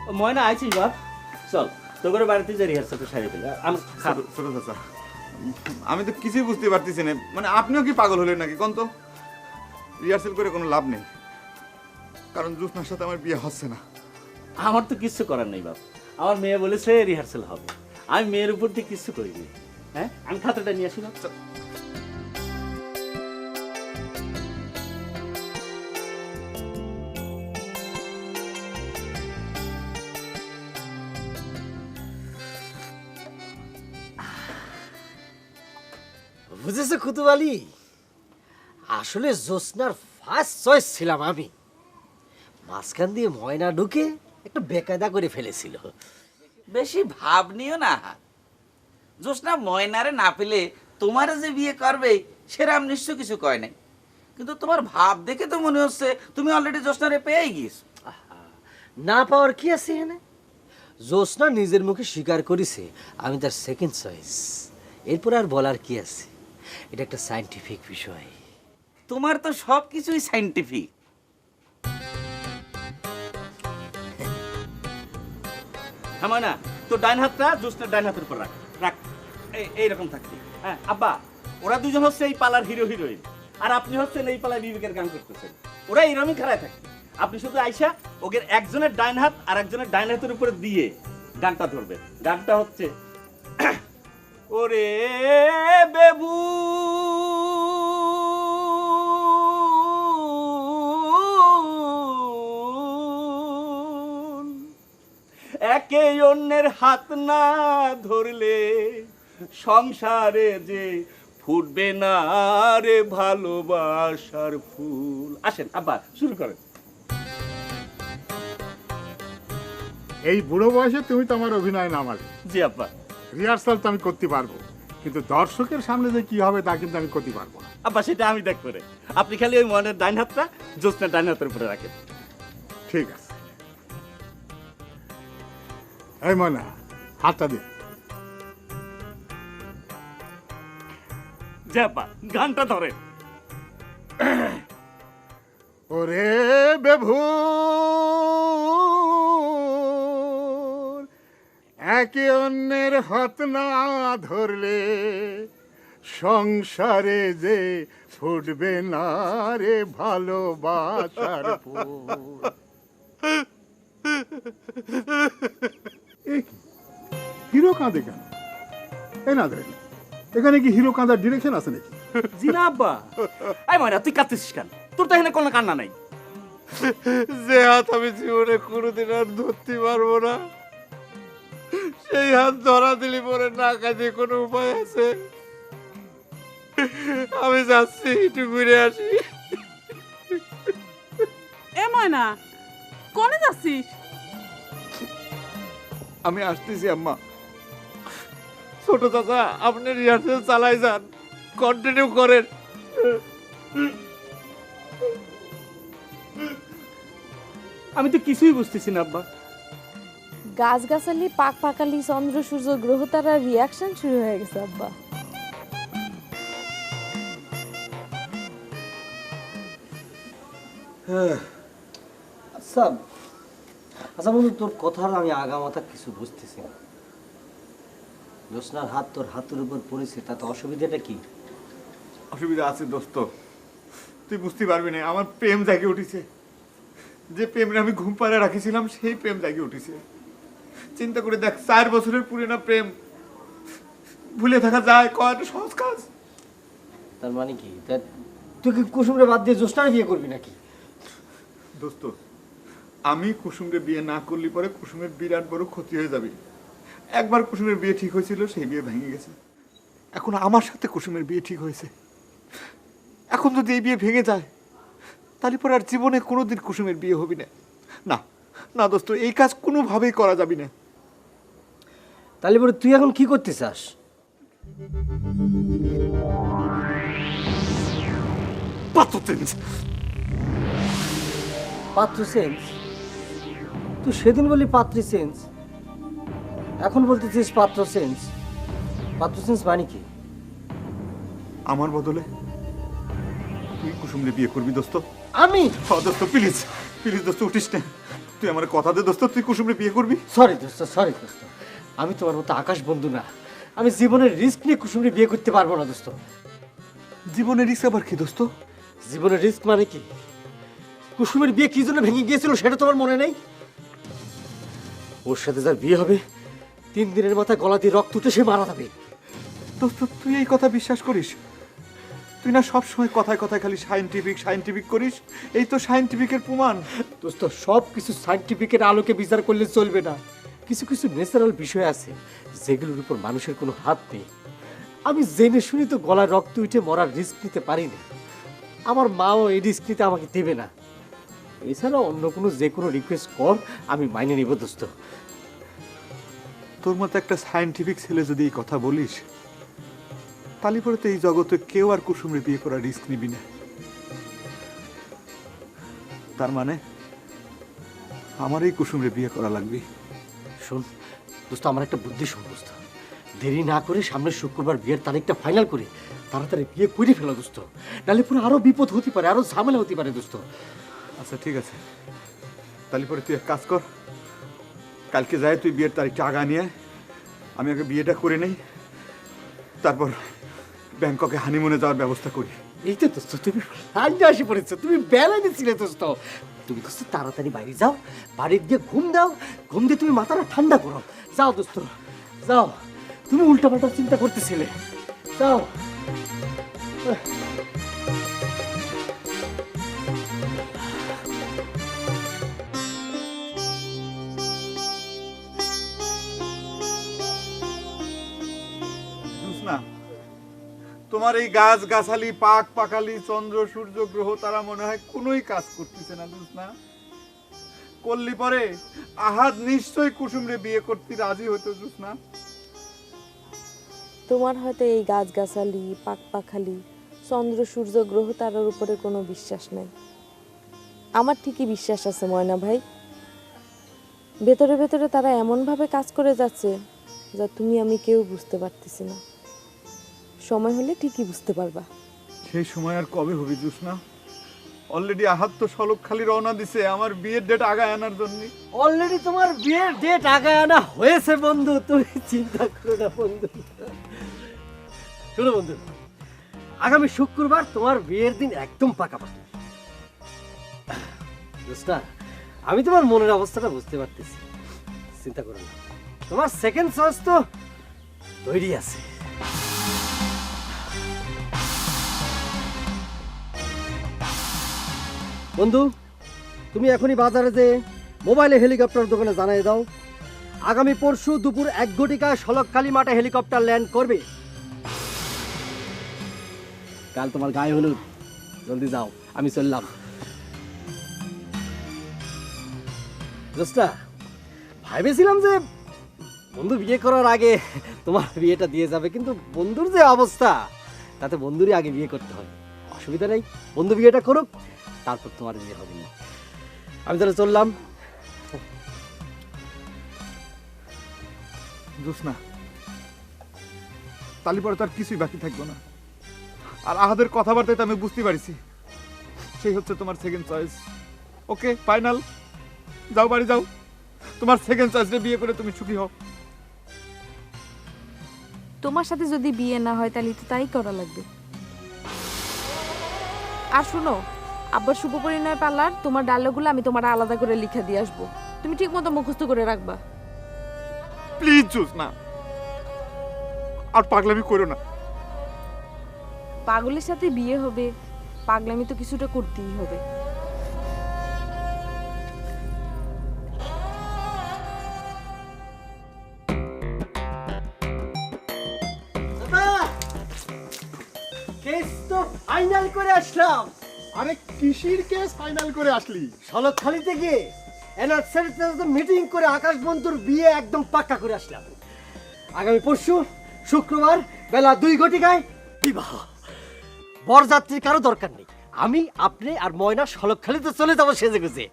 ও ময়না আইছিস বাপ, চল তোর বাড়িতে যে রিহার্সালটা সারিয়ে ফেলে। ছোট চাচা, আমি তো কিছুই বুঝতে পারতেছি না। মানে আপনিও কি পাগল হলেন নাকি? কোন তো রিহার্সাল করে কোনো লাভ নেই, কারণ জ্যোৎস্নার সাথে আমার বিয়ে হচ্ছে না। আমার তো কিচ্ছু করার নেই বাপ, আমার মেয়ে বলেছে রিহার্সাল হবে, আমি মেয়ের উপর দিয়ে কিচ্ছু করিনি। হ্যাঁ, আমি খাতাটা নিয়ে আসি না। বুঝেছো কুতুবালি, আসলে জ্যোৎস্নার ফার্স্ট চয়েস ছিলাম আমি। মাঝখান দিয়ে ময়না ঢুকে একটা বেকায়দা করে ফেলেছিল। বেশি ভাব নিও না। জোসনা ময়নারে না পেলে তোমার যে বিয়ে করবে সেরাম নিশ্চয় কিছু কয় নাই, কিন্তু তোমার ভাব দেখে তো মনে হচ্ছে তুমি অলরেডি জোসনারে পেয়ে গিয়েছো। না পাওয়ার কি আছে এখানে? জ্যোৎস্না নিজের মুখে স্বীকার করেছে আমি তার সেকেন্ড চয়েস। এরপর আর বলার কি আছে? এটা একটা সায়েন্টিফিক বিষয়। তোমার তো সব কিছুই সাইন্টিফিক। হ্যাঁ না, তো ডাইন হাতটা জোসনার ডাইন হাতের উপর রাখ রাখ, এইরকম থাকবে। হ্যাঁ আব্বা, ওরা দুজন হচ্ছে এই পালার হিরো হিরোইন, আর আপনি হচ্ছেন এই পালায় বিবেকের গান করতেছেন। ওরা এইরকমই খেলায় থাকে। আপনি শুধু আইসা ওদের একজনের ডাইন হাত আর একজনের ডাইন হাতের উপরে দিয়ে গানটা ধরবেন। গানটা হচ্ছে ওরে বেবু একে অন্যের হাত না ধরলে সংসারে যে ফুটবে না রে ভালোবাসার ফুল। আসেন আব্বা, শুরু করেন। এই বুড়ো বয়সে তুমি তো আমার অভিনয় নামালে। জি আব্বা। রিহার্সাল তো আমি করতে পারবো, কিন্তু দর্শকের সামনে যে কি হবে তা কিন্তু আমি করতে পারবো না। আব্বা সেটা আমি দেখবো রে, আপনি খালি ওই মনের ডাইন হাতটা জোসনার ডাইন হাতের উপরে রাখেন। ঠিক আছে, এই ময়না হাতটা দে। জি আব্বা, গানটা ধরে। ওরে বেভু একে অন্যের হাত না ধরলে সংসারে যে ফুটবে না রে ভালোবাসার ফুল। হিরো কাঁদে কেন? এই না দেখ, এখানে কি হিরো কাঁদার ডিরেকশন আছে নাকি? জি না আব্বা। এই ময়না, তুই কাঁদতেছিস কেন? তোর তো এখানে কোনো কান্না নাই। যে হাত আমি জীবনে কোনোদিন আর ধরতে পারবো না, সেই হাত ধরা দিলি পরে না কাজে কোনো উপায় আছে? আমি যাচ্ছি, একটু ঘুরে আসি। এ ময়না, কোনে যাচ্ছিস? আমি আসতেছি আম্মা। ছোট চাচা, আপনি রিহার্সেল চালাই যান, কন্টিনিউ করেন। আমি তো কিছুই বুঝতেছি না আব্বা। গাছগাছালি পাক পাকালি চন্দ্র সূর্য গ্রহ তারার রিয়াকশন শুরু হয়ে গেছে আব্বা। আচ্ছা আচ্ছা বন্ধু, তোর কথার আমি আগামাথা কিছু বুঝতেছি না। জ্যোৎস্নার হাত তোর হাতের উপর পড়েছে, তাতে অসুবিধাটা কি? অসুবিধা আছে দোস্ত, তুই বুঝতে পারবি না। আমার প্রেম জাগে উঠেছে, যে প্রেমে আমি ঘুম পাড়ে রাখিছিলাম সেই প্রেম জাগে উঠেছে। চিন্তা করে দেখ, 4 বছরের পুরনো প্রেম ভুলে থাকা যায় কয়টা সহজ কাজ? তার মানে কি তুই কি কুসুমরে বাদ দিয়ে জ্যোৎস্নারে বিয়ে করবি নাকি? দোস্ত, আমি কুসুমকে বিয়ে না করলে পরে কুসুমের বিরাট বড় ক্ষতি হয়ে যাবে। একবার কুসুমের বিয়ে ঠিক হয়েছিল, সেই বিয়ে ভেঙে গেছে। এখন আমার সাথে কুসুমের বিয়ে ঠিক হয়েছে। এখন যদি এই বিয়ে ভেঙে যায়, তাহলে পরে আর জীবনে কোনোদিন কুসুমের বিয়ে হবে না। না না দোস্ত, এই কাজ কোনোভাবেই করা যাবে না। তাহলে পরে তুই এখন কি করতে চাস? পাত্র চেঞ্জ। পাত্র চেঞ্জ? তুই সেদিন বলি পাত্রী চেঞ্জ, এখন বলতেছিস পাত্র চেঞ্জ। পাত্র চেঞ্জ মানে কি? আমার বদলে তুই কুসুমরে বিয়ে করবি দোস্ত? আমি? দোস্ত প্লিজ প্লিজ দোস্ত, উঠিস না। তুই আমার কথা দে দোস্ত, তুই কুসুমরে বিয়ে করবি। সরি দোস্ত, সরি দোস্ত, আমি তোমার মতো আকাশ বন্ধু না। আমি জীবনের রিস্ক নিয়ে কুসুমরে বিয়ে করতে পারবো না দোস্ত। জীবনের রিস্ক আবার কি দোস্ত? জীবনের রিস্ক মানে কি? কুসুমের বিয়ে কি জন্য ভেঙে গিয়েছিল সেটা তোমার মনে নেই? ওর সাথে যার বিয়ে হবে 3 দিনের মাথায় গলা দিয়ে রক্ত উঠে সে মারা যাবে। দোস্ত তুই এই কথা বিশ্বাস করিস? তুই না সব সময় কথায় কথায় খালি সায়েন্টিফিক সায়েন্টিফিক করিস। এই তো সায়েন্টিফিকের প্রমাণ। দোস্ত, সব কিছু সায়েন্টিফিকের আলোকে বিচার করলে চলবে না। কিছু কিছু ন্যাচারাল বিষয় আছে যেগুলোর উপর মানুষের কোনো হাত নেই। আমি জেনে শুনি তো গলায় রক্ত উঠে মরার রিস্ক নিতে পারি না। আমার মাও এই রিস্ক নিতে আমাকে দেবে না। এছাড়া অন্য কোনো যে কোনো রিকোয়েস্ট কর, আমি মাইনে নিব দোস্ত। তোর মতো একটা সায়েন্টিফিক ছেলে যদি এই কথা বলিস, তাহলে পরে তো এই জগতে কেউ আর কুসুমরে বিয়ে করার রিস্ক নিবি না। তার মানে আমার এই কুসুমরে বিয়ে করা লাগবে। শোন দোস্ত, আমার একটা বুদ্ধি শোন দোস্ত, দেরি না করে সামনের শুক্রবার বিয়ের তারিখটা ফাইনাল করে তাড়াতাড়ি বিয়ে করে ফেলা দোস্ত, নাহলে পরে আরো বিপদ হতে পারে, আরো ঝামেলা হতে পারে দোস্ত। আচ্ছা ঠিক আছে, তাহলে পরে তুই এক কাজ কর, কালকে যাই তুই বিয়ের তারিখটা আগা নিয়ে আমি আগে বিয়েটা করে নেই, তারপর ব্যাংককে হানিমুনে যাওয়ার ব্যবস্থা করি। এই তো দোস্ত, তুমি লাইনে আসি পড়েছো, তুমি বেলাইনে ছিলে দোস্ত। তুমি দোস্ত তাড়াতাড়ি বাইরে যাও, বাড়িতে গিয়ে ঘুম দাও, ঘুম দিয়ে তুমি মাথাটা ঠান্ডা করো। যাও দোস্ত যাও, তুমি উল্টাপাল্টা চিন্তা করতেছিলে, যাও। জোৎস্না, তোমার এই গাছ গাছালি পাক পাকালি চন্দ্র সূর্য গ্রহ তারা মনে হয় কোনোই কাজ করতেছে না। জোৎস্না, করলি পরে আহাদ নিশ্চয়ই কুসুমরে বিয়ে করতে রাজি হতো। জোৎস্না, তোমার হয়তো এই গাছগাছালি পাকপাখালি চন্দ্র সূর্য গ্রহ তারার উপরে কোনো বিশ্বাস নাই, আমার ঠিকই বিশ্বাস আছে ময়না ভাই। ভেতরে ভেতরে তারা এমনভাবে কাজ করে যাচ্ছে যা তুমি আমি কেউ বুঝতে পারতেছি না। সময় হলে ঠিকই বুঝতে পারবা। সেই সময় আর কবে হবে জোৎস্না? অলরেডি আহাদ তো সলক খালি রওনা দিছে আমার বিয়ের ডেট আগায় আনার জন্য। অলরেডি তোমার বিয়ের ডেট আগায় আনা হয়েছে বন্ধু, তুমি চিন্তা করো না বন্ধু। শোনো বন্ধু, আগামী শুক্রবার তোমার বিয়ের দিন একদম পাকাপাকি। দোস্তা, আমি তোমার মনের অবস্থাটা বুঝতে পারতেছি, চিন্তা করো না, তোমার সেকেন্ড চয়েস তো তৈরি আছে। বন্ধু, তুমি এখনই বাজারে যে মোবাইলে হেলিকপ্টার দোকানে জানিয়ে দাও আগামী পরশু দুপুর 1 ঘটিকায় সলকখালি মাঠে হেলিকপ্টার ল্যান্ড করবে। কাল তোমার গায়ে হলুদ, জলদি যাও, আমি চললাম। দোস্তা, ভাবেছিলাম যে বন্ধু বিয়ে করার আগে তোমার বিয়েটা দিয়ে যাবে, কিন্তু বন্ধুর যে অবস্থা তাতে বন্ধুরই আগে বিয়ে করতে হয়। অসুবিধা নেই, বন্ধু বিয়েটা করুক, তারপর তোমার বিয়ে হবে না। আমি তাহলে চললাম। জোৎস্না, তাহলে পরে তার কিছুই বাকি থাকবো না। আর আহাদের কথাবার্তায় তো আমি বুঝতে পারছি সেই হচ্ছে তোমার সেকেন্ড চয়েস। ওকে, ফাইনাল, যাও বাড়ি যাও, তোমার সেকেন্ড চয়েসে বিয়ে করে তুমি সুখী হও। তোমার সাথে যদি বিয়ে না হয় তাহলে তো তাই করা লাগবে। আর শোনো, আব্বার শুভ পরিণয় পার্লার তোমার ডায়লগগুলো আমি তোমার আলাদা করে লিখে দিয়ে আসবো, তুমি ঠিক মতো মুখস্থ করে রাখবা। প্লিজ জোৎস্না, আর পাগলামি করো না। পাগলের সাথে বিয়ে হবে, পাগলামি তো কিছুটা করতেই হবে। কেস তো ফাইনাল করে আসলাম। আরে কিসির কেস ফাইনাল করে আসলি? সলকখালি থেকে এনআরসির সাথে মিটিং করে আকাশ বন্ধুর বিয়ে একদম পাক্কা করে আসলাম। আগামী পরশু শুক্রবার বেলা 2 ঘটিকায় বিবাহ। বরযাত্রীর কারো দরকার নেই, আমি আপনি আর ময়না সলকখালিতে চলে যাবো সেজে গুজে।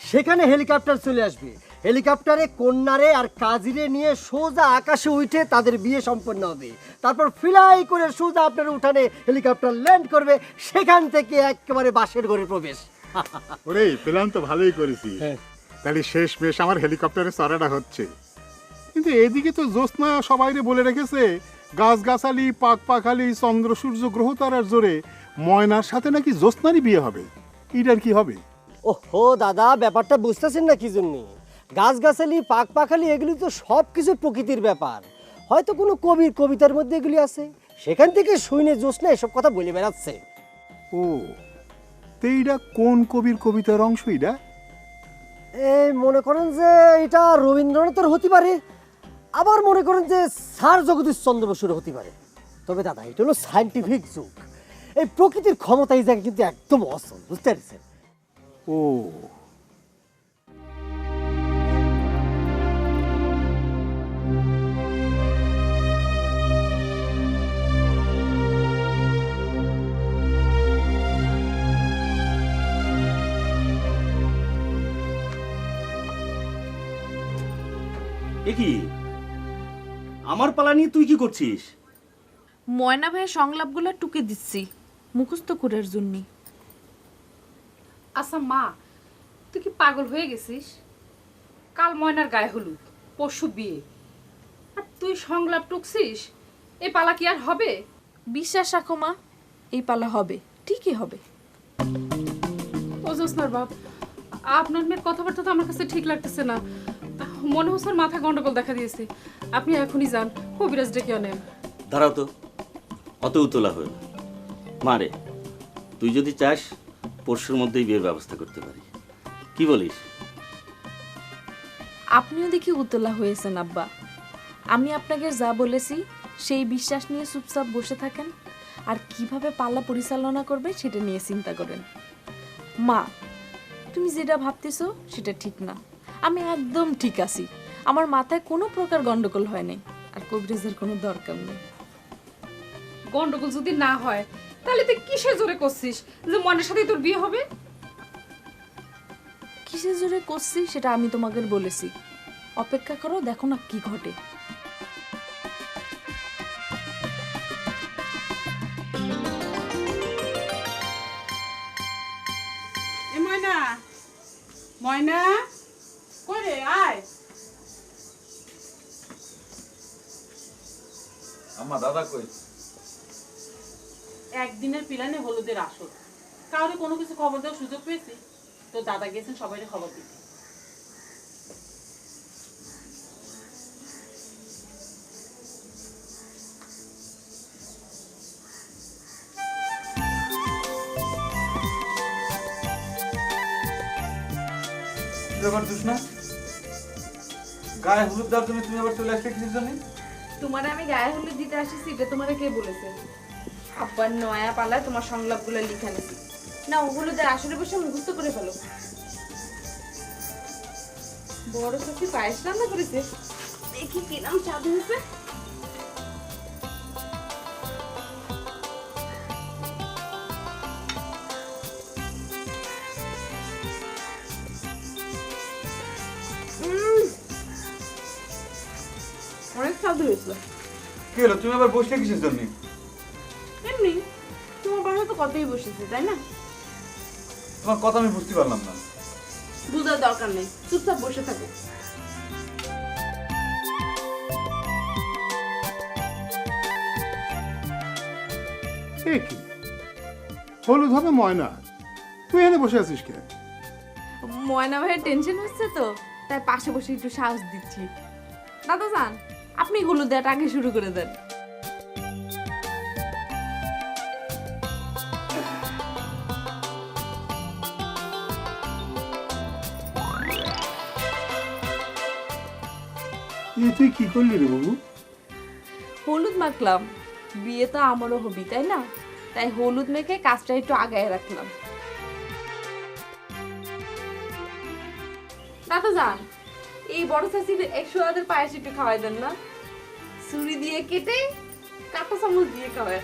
সেখানে হেলিকপ্টার চলে আসবে, হেলিকপ্টারে কন্যারে আর কাজিরে নিয়ে সোজা আকাশে উঠে তাদের বিয়ে সম্পন্ন হবে। তারপর ফ্লাই করে সোজা আপনার উঠানে হেলিকপ্টার ল্যান্ড করবে, সেখান থেকে একেবারে বাসের ঘরে প্রবেশ। ওরে, প্ল্যান তো ভালোই করেছি। হ্যাঁ। তাহলে শেষ মেশ আমার হেলিকপ্টারে চড়াটা হচ্ছে। কিন্তু এদিকে তো জোৎস্না সবাইরে বলে রেখেছে গাছগাছালি পাক পাখালি চন্দ্র সূর্য গ্রহ তারার জোরে ময়নার সাথে নাকি জোৎস্নারই বিয়ে হবে। এটার কি হবে? ওহো দাদা, ব্যাপারটা বুঝতেছেন না কি জন্য? গাছগাছালি পাক পাখালি এগুলি তো সব কিছু প্রকৃতির ব্যাপার, হয়তো কোনো কবির কবিতার মধ্যে এগুলি আছে, সেখান থেকে শুনে জোৎস্না এসব কথা বলে বেড়াচ্ছে। ও, তো এইটা কোন কবির কবিতার অংশ? এটা এই মনে করেন যে এটা রবীন্দ্রনাথের হতে পারে, আবার মনে করেন যে স্যার জগদীশ চন্দ্র বসুর হতে পারে। তবে দাদা এটা হলো সায়েন্টিফিক যুগ, এই প্রকৃতির ক্ষমতা এই জায়গায় কিন্তু একদম অসল, বুঝতে পারছেন? ও এ কি আমার পালা নিয়ে তুই কি করছিস? ময়না ভাইয়ের সংলাপগুলো টুকে দিচ্ছি মুখস্থ করার জন্য। আচ্ছা মা, তুই কি পাগল হয়ে গেছিস? কাল ময়নার গায়ে হলুদ, পরশু বিয়ে, আর তুই সংলাপ টুকছিস? এ পালা কি আর হবে? বিশ্বাস রাখো মা, এই পালা হবে, ঠিকই হবে। ও জোসনার বাপ, আপনার মেয়ের কথাবার্তা তো আমার কাছে ঠিক লাগতেছে না। মনে হচ্ছে ওর মাথা গন্ডগোল দেখা দিয়েছে। আপনি এখনই যান, কবিরাজ ডেকে আনেন। দাঁড়াও তো, অত উতলা হয়ে না। মারে, তুই যদি চাস পরশুর মধ্যেই বিয়ের ব্যবস্থা করতে পারি, কি বলিস? আপনিও দেখি উতলা হয়েছেন আব্বা। আমি আপনাকে যা বলেছি সেই বিশ্বাস নিয়ে চুপচাপ বসে থাকেন, আর কিভাবে পালা পরিচালনা করবে সেটা নিয়ে চিন্তা করেন। মা, তুমি যেটা ভাবতেছো সেটা ঠিক না, আমি একদম ঠিক আছি। আমার মাথায় কোনো প্রকার গন্ডগোল হয় নাই, আর কবিরাজের কোনো দরকার নেই। গন্ডগোল যদি না হয় তাহলে তুই কিসের জোরে করছিস যে মনের সাথে তোর বিয়ে হবে? কিসের জোরে করছি সেটা আমি তোমাকে বলেছি, অপেক্ষা করো, দেখো না কি ঘটে। এ ময়না, ময়না করে আয়। আম্মা দাদা কই? একদিনের প্ল্যানে হলুদের আসর, কাউরে কোনো কিছু খবর দেওয়ার সুযোগ পেয়েছি? তো দাদা গেছেন সবাই খবর দিতে। ব্যাপার না, গায়ে হলুদ দেওয়ার জন্য তুমি আবার চলে আসলে কিসের জন্য? তোমারে আমি গায়ে হলুদ দিতে আসিছি, এটা তোমারে কে বলেছে? আব্বার নয়া পালায় তোমার সংলাপগুলো লিখে নিছি না, ও হলুদের আসরে বসে মুখস্থ করে ফেলো। বড় সত্যি পায়েস রান্না করেছে, দেখি কি নাম স্বাদ হয়েছে। অনেক স্বাদ হয়েছে। কি হলো, তুমি আবার বসলে কিসের জন্য? এমনি তোমার বাসায় তো কতই বসেছে, তাই না? তোমার কথা আমি বুঝতে পারলাম না। বুঝার দরকার নেই, চুপচাপ বসে থাকো। এ কি হলুদ হবে ময়না, তুই এখানে বসে আছিস কে? ময়না ভাইয়ের টেনশন হচ্ছে তো, তাই পাশে বসে একটু সাহস দিচ্ছি। দাদা যান, আপনি হলুদ দেওয়াটা আগে শুরু করে দেন। তুই কি করলি রে বাবু? হলুদ মাখলাম, বিয়ে তো আমারও হবি তাই না, তাই হলুদ মেখে কাজটা একটু আগায় রাখলাম। দাদা যান, এই বড় চাচির 100 পায়েস একটু খাওয়াই দেন না, ছুরি দিয়ে কেটে কাঁটা চামচ দিয়ে খাওয়ায়।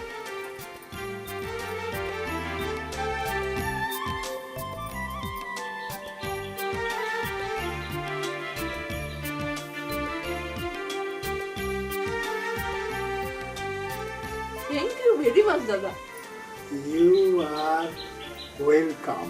থ্যাংক ইউ ভেরি মাচ দাদা। You are welcome.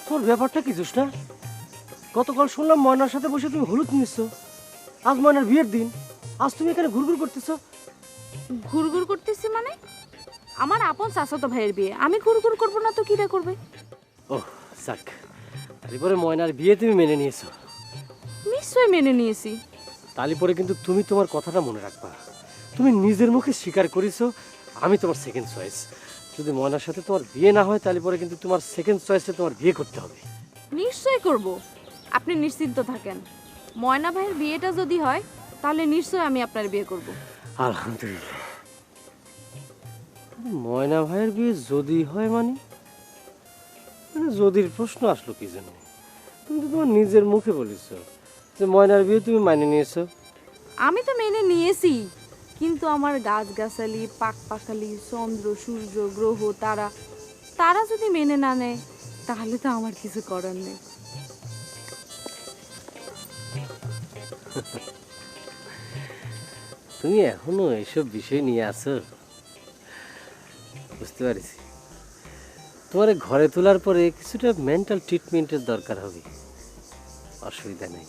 তোর ব্যাপারটা কি জোস না? গতকাল শুনলাম ময়নার সাথে বসে তুমি হলুদ নিচ্ছ, আজ ময়নার বিয়ের দিন, আজ তুমি এখানে ঘুরঘুর করতেছো। ঘুরঘুর করতেছি মানে? আমার আপন চাচাতো ভাইয়ের বিয়ে, আমি ঘুরঘুর করবো না তো কিরা করবে? ও যাক, তারপরে ময়নার বিয়ে তুমি মেনে নিয়েছো, নিশ্চয়ই মেনে নিয়েছি। তালি পরে কিন্তু তুমি তোমার কথাটা মনে রাখবা। তুমি নিজের মুখে স্বীকার করেছো আমি তোমার সেকেন্ড চয়েস। যদি ময়নার সাথে তোমার বিয়ে না হয় তাহলে পরে কিন্তু তোমার সেকেন্ড চয়েসে তোমার বিয়ে করতে হবে। নিশ্চয়ই করব, আপনি নিশ্চিন্ত থাকেন। ময়না ভাইয়ের বিয়েটা যদি হয় তাহলে নিশ্চয়ই আমি আপনার বিয়ে করব। আলহামদুলিল্লাহ। ময়না ভাইয়ের বিয়ে যদি হয় মানে যদির প্রশ্ন আসলো কি জন্য? তুমি তো তোমার নিজের মুখে বলেছো যে ময়নার বিয়ে তুমি মানে নিয়েছো। আমি তো মেনে নিয়েছি, কিন্তু আমার গাছগাছালি, পাকপাখালি, চন্দ্র, সূর্য, গ্রহ, তারা তারা যদি মেনে না নেয় তাহলে তো আমার কিছু করার নেই। তুমি এখনো এইসব বিষয় নিয়ে আছো? বুঝতে পারছি। তোমার ঘরে তোলার পরে কিছুটা মেন্টাল ট্রিটমেন্টের দরকার হবে। অসুবিধা নেই,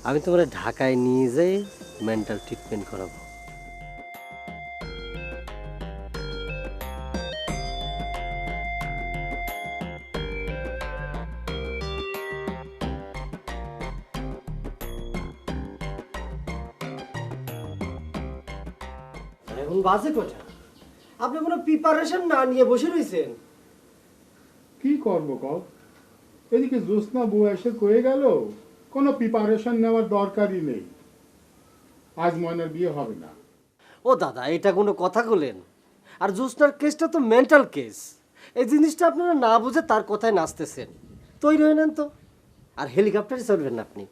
আমি তোমার ঢাকায় নিয়ে যাই মেন্টাল ট্রিটমেন্ট করাবো। এখন বাজে কটা? আপনি কোনো প্রিপারেশন না নিয়ে বসে রয়েছেন। কি করবো কও? এদিকে জ্যোৎস্না বউ এসে কয়ে গেল কোনো প্রিপারেশন নেওয়ার দরকারই নেই, আজ ময়নার বিয়ে হবে না। ও দাদা, এটা কোনো কথা বলেন? আর জ্যোৎস্নার কেসটা তো মেন্টাল কেস। এই জিনিসটা আপনারা না বুঝে তার কথায় নাচতেছেন। তৈরি হয়ে নেন তো, আর হেলিকপ্টারে চলবেন না আপনি।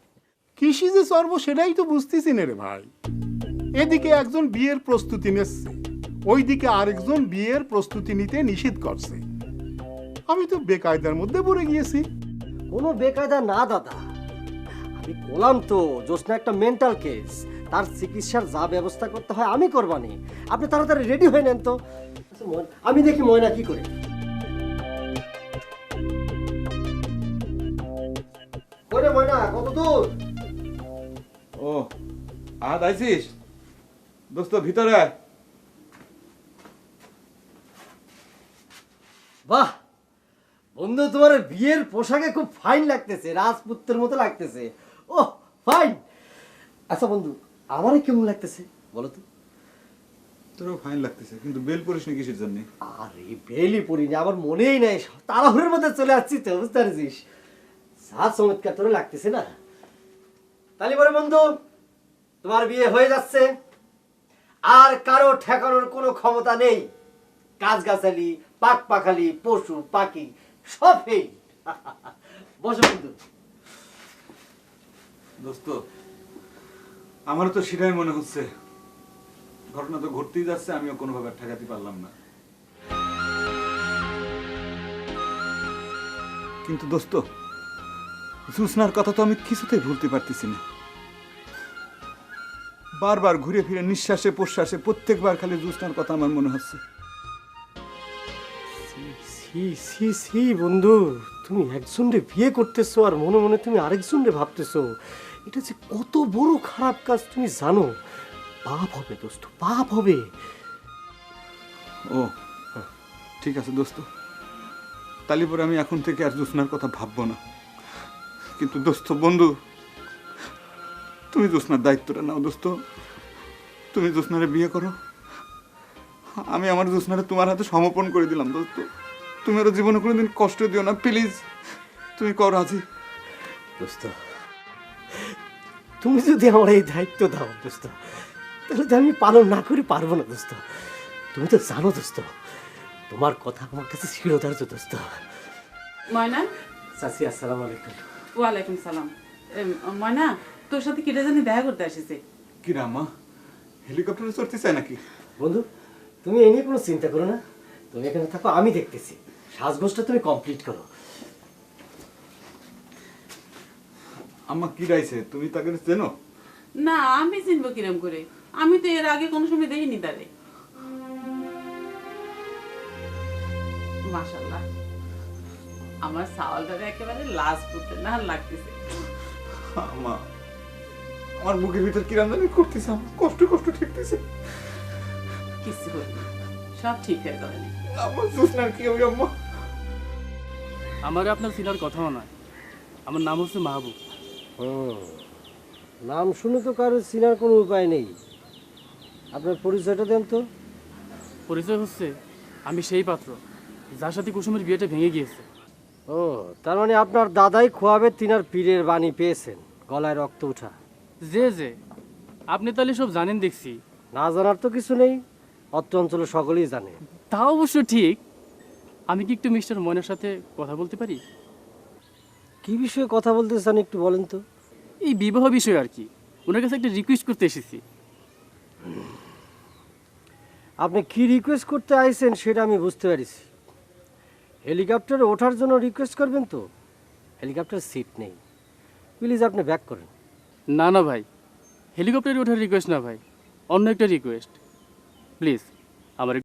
কৃষি যে চর্ব সেটাই তো বুঝতেছি না রে ভাই। এদিকে একজন বিয়ের প্রস্তুতি নিচ্ছে, ওইদিকে আরেকজন বিয়ের প্রস্তুতি নিতে নিষেধ করছে। আমি তো বেকায়দার মধ্যে পড়ে গিয়েছি। কোনো বেকায়দা না দাদা, আমি বললাম তো জ্যোৎস্না একটা মেন্টাল কেস, তার চিকিৎসার যা ব্যবস্থা করতে হয় আমি করবানি। আপনি তাড়াতাড়ি রেডি হয়ে নেন তো। আচ্ছা, আমি দেখি ময়না কি করে। ওরে ময়না, কত দূর? ও আজ আইছিস দোস্ত, ভিতরে আয়। বাহ বন্ধু, তোমার বিয়ের পোশাকে খুব ফাইন লাগতেছে, রাজপুত্রের মতো লাগতেছে। ও ফাইন। আচ্ছা বন্ধু, আমারই কেমন লাগতেছে বলো তো? তোরও ফাইন লাগতেছে, কিন্তু বেল পরিস নি কিসের জন্য? আরে বেলই পড়িনি, আমার মনেই নাই, তাড়াহুড়োর মধ্যে চলে আসছি তো, বুঝতে পারছিস? যা চমৎকার তোর লাগতেছে না। তাহলে বলে বন্ধু, তোমার বিয়ে হয়ে যাচ্ছে, আর কারো ঠেকানোর কোনো ক্ষমতা নেই। গাছগাছালি, পাক পাখালি, পশু পাখি সব ফেল। বসো বন্ধু। দোস্ত, আমারও তো সেটাই মনে হচ্ছে। ঘটনা তো ঘটতেই যাচ্ছে, আমিও কোনোভাবে ঠেকাতে পারলাম না। কিন্তু দোস্ত, জ্যোৎস্নার কথা তো আমি কিছুতেই ভুলতে পারতেছি না। বারবার ঘুরে ফিরে নিঃশ্বাসে প্রশ্বাসে প্রত্যেকবার খালি জ্যোৎস্নার কথা আমার মনে হচ্ছে। সি সি সি বন্ধু, তুমি একজনরে বিয়ে করতেছো আর মনে মনে তুমি আরেকজনরে ভাবতেছো। এটা যে কত বড় খারাপ কাজ তুমি জানো? পাপ হবে দোস্ত, পাপ হবে। ও ঠিক আছে দোস্ত, তালি পরে আমি এখন থেকে আর জ্যোৎস্নার কথা ভাববো না। কিন্তু দোস্ত বন্ধু, তুমি জ্যোৎস্নার দায়িত্বটা নাও দোস্ত। তুমি জ্যোৎস্নারে বিয়ে করো, আমি আমার জ্যোৎস্নারে তোমার হাতে সমর্পণ করে দিলাম দোস্ত। তুমি ওর জীবনে কোনোদিন কষ্ট দিও না, প্লিজ। তুমি কর রাজি? দোস্ত, তুমি যদি আমার এই দায়িত্ব দাও দোস্ত, তাহলে তো আমি পালন না করে পারবো না দোস্ত। তুমি তো জানো দোস্ত, তোমার কথা আমার কাছে শিরোধার্য দোস্ত। ময়না, চাচি আসসালামু আলাইকুম। ওয়ালাইকুম সালাম। ময়না, তোর সাথে কিটা জানি দেখা করতে আসিছে। কি রামা, হেলিকপ্টারে চড়তে চায় নাকি? বন্ধু, তুমি এ নিয়ে কোনো চিন্তা করো না, তুমি এখানে থাকো, আমি দেখতেছি। সাজগোজটা তুমি কমপ্লিট করো। আম্মা কি রাইছে, তুমি তাকে চেনো? না, আমি চিনবো কিরম করে? আমি তো এর আগে কোনো সময় দেখিনি তারে। মাশাআল্লাহ, আমার সাওয়ালটারে একেবারে লাস্ট করতে না লাগতেছে। আম্মা, আমার বুকের ভিতর কিরাম জানি করতেছে, আমার কষ্ট কষ্ট ঠেকতেছে। কিছু হয়নি, সব ঠিক হয়ে যাবে। আমার জ্যোৎস্নার কি হবে আম্মা? আমার আপনার চিনার কথাও নয়। আমার নাম হচ্ছে মাহবুব। নাম শুনে তো কারো চিনার কোনো উপায় নেই। আপনার পরিচয়টা দেন তো। পরিচয় হচ্ছে আমি সেই পাত্র যার সাথে কুসুমের বিয়েটা ভেঙে গিয়েছে। ও, তার মানে আপনার দাদাই খোয়াবে তিনার পীরের বাণী পেয়েছেন, গলায় রক্ত উঠা। যে আপনি তাহলে সব জানেন দেখছি। না জানার তো কিছু নেই, অত্র অঞ্চলে সকলেই জানে। তা অবশ্য ঠিক। আমি কি একটু মিস্টার ময়নার সাথে কথা বলতে পারি? কি বিষয়ে কথা বলতে চান একটু বলেন তো। এই বিবাহ বিষয় আর কি, ওনার কাছে একটা রিকোয়েস্ট করতে এসেছি। আপনি কি রিকোয়েস্ট করতে আইছেন সেটা আমি বুঝতে পারিছি। হেলিকপ্টারে ওঠার জন্য রিকোয়েস্ট করবেন তো? হেলিকপ্টার সিট নেই, প্লিজ আপনি ব্যাক করেন। না না ভাই, হেলিকপ্টারে ওঠার রিকোয়েস্ট না ভাই, অন্য একটা রিকোয়েস্ট। প্লিজ আমার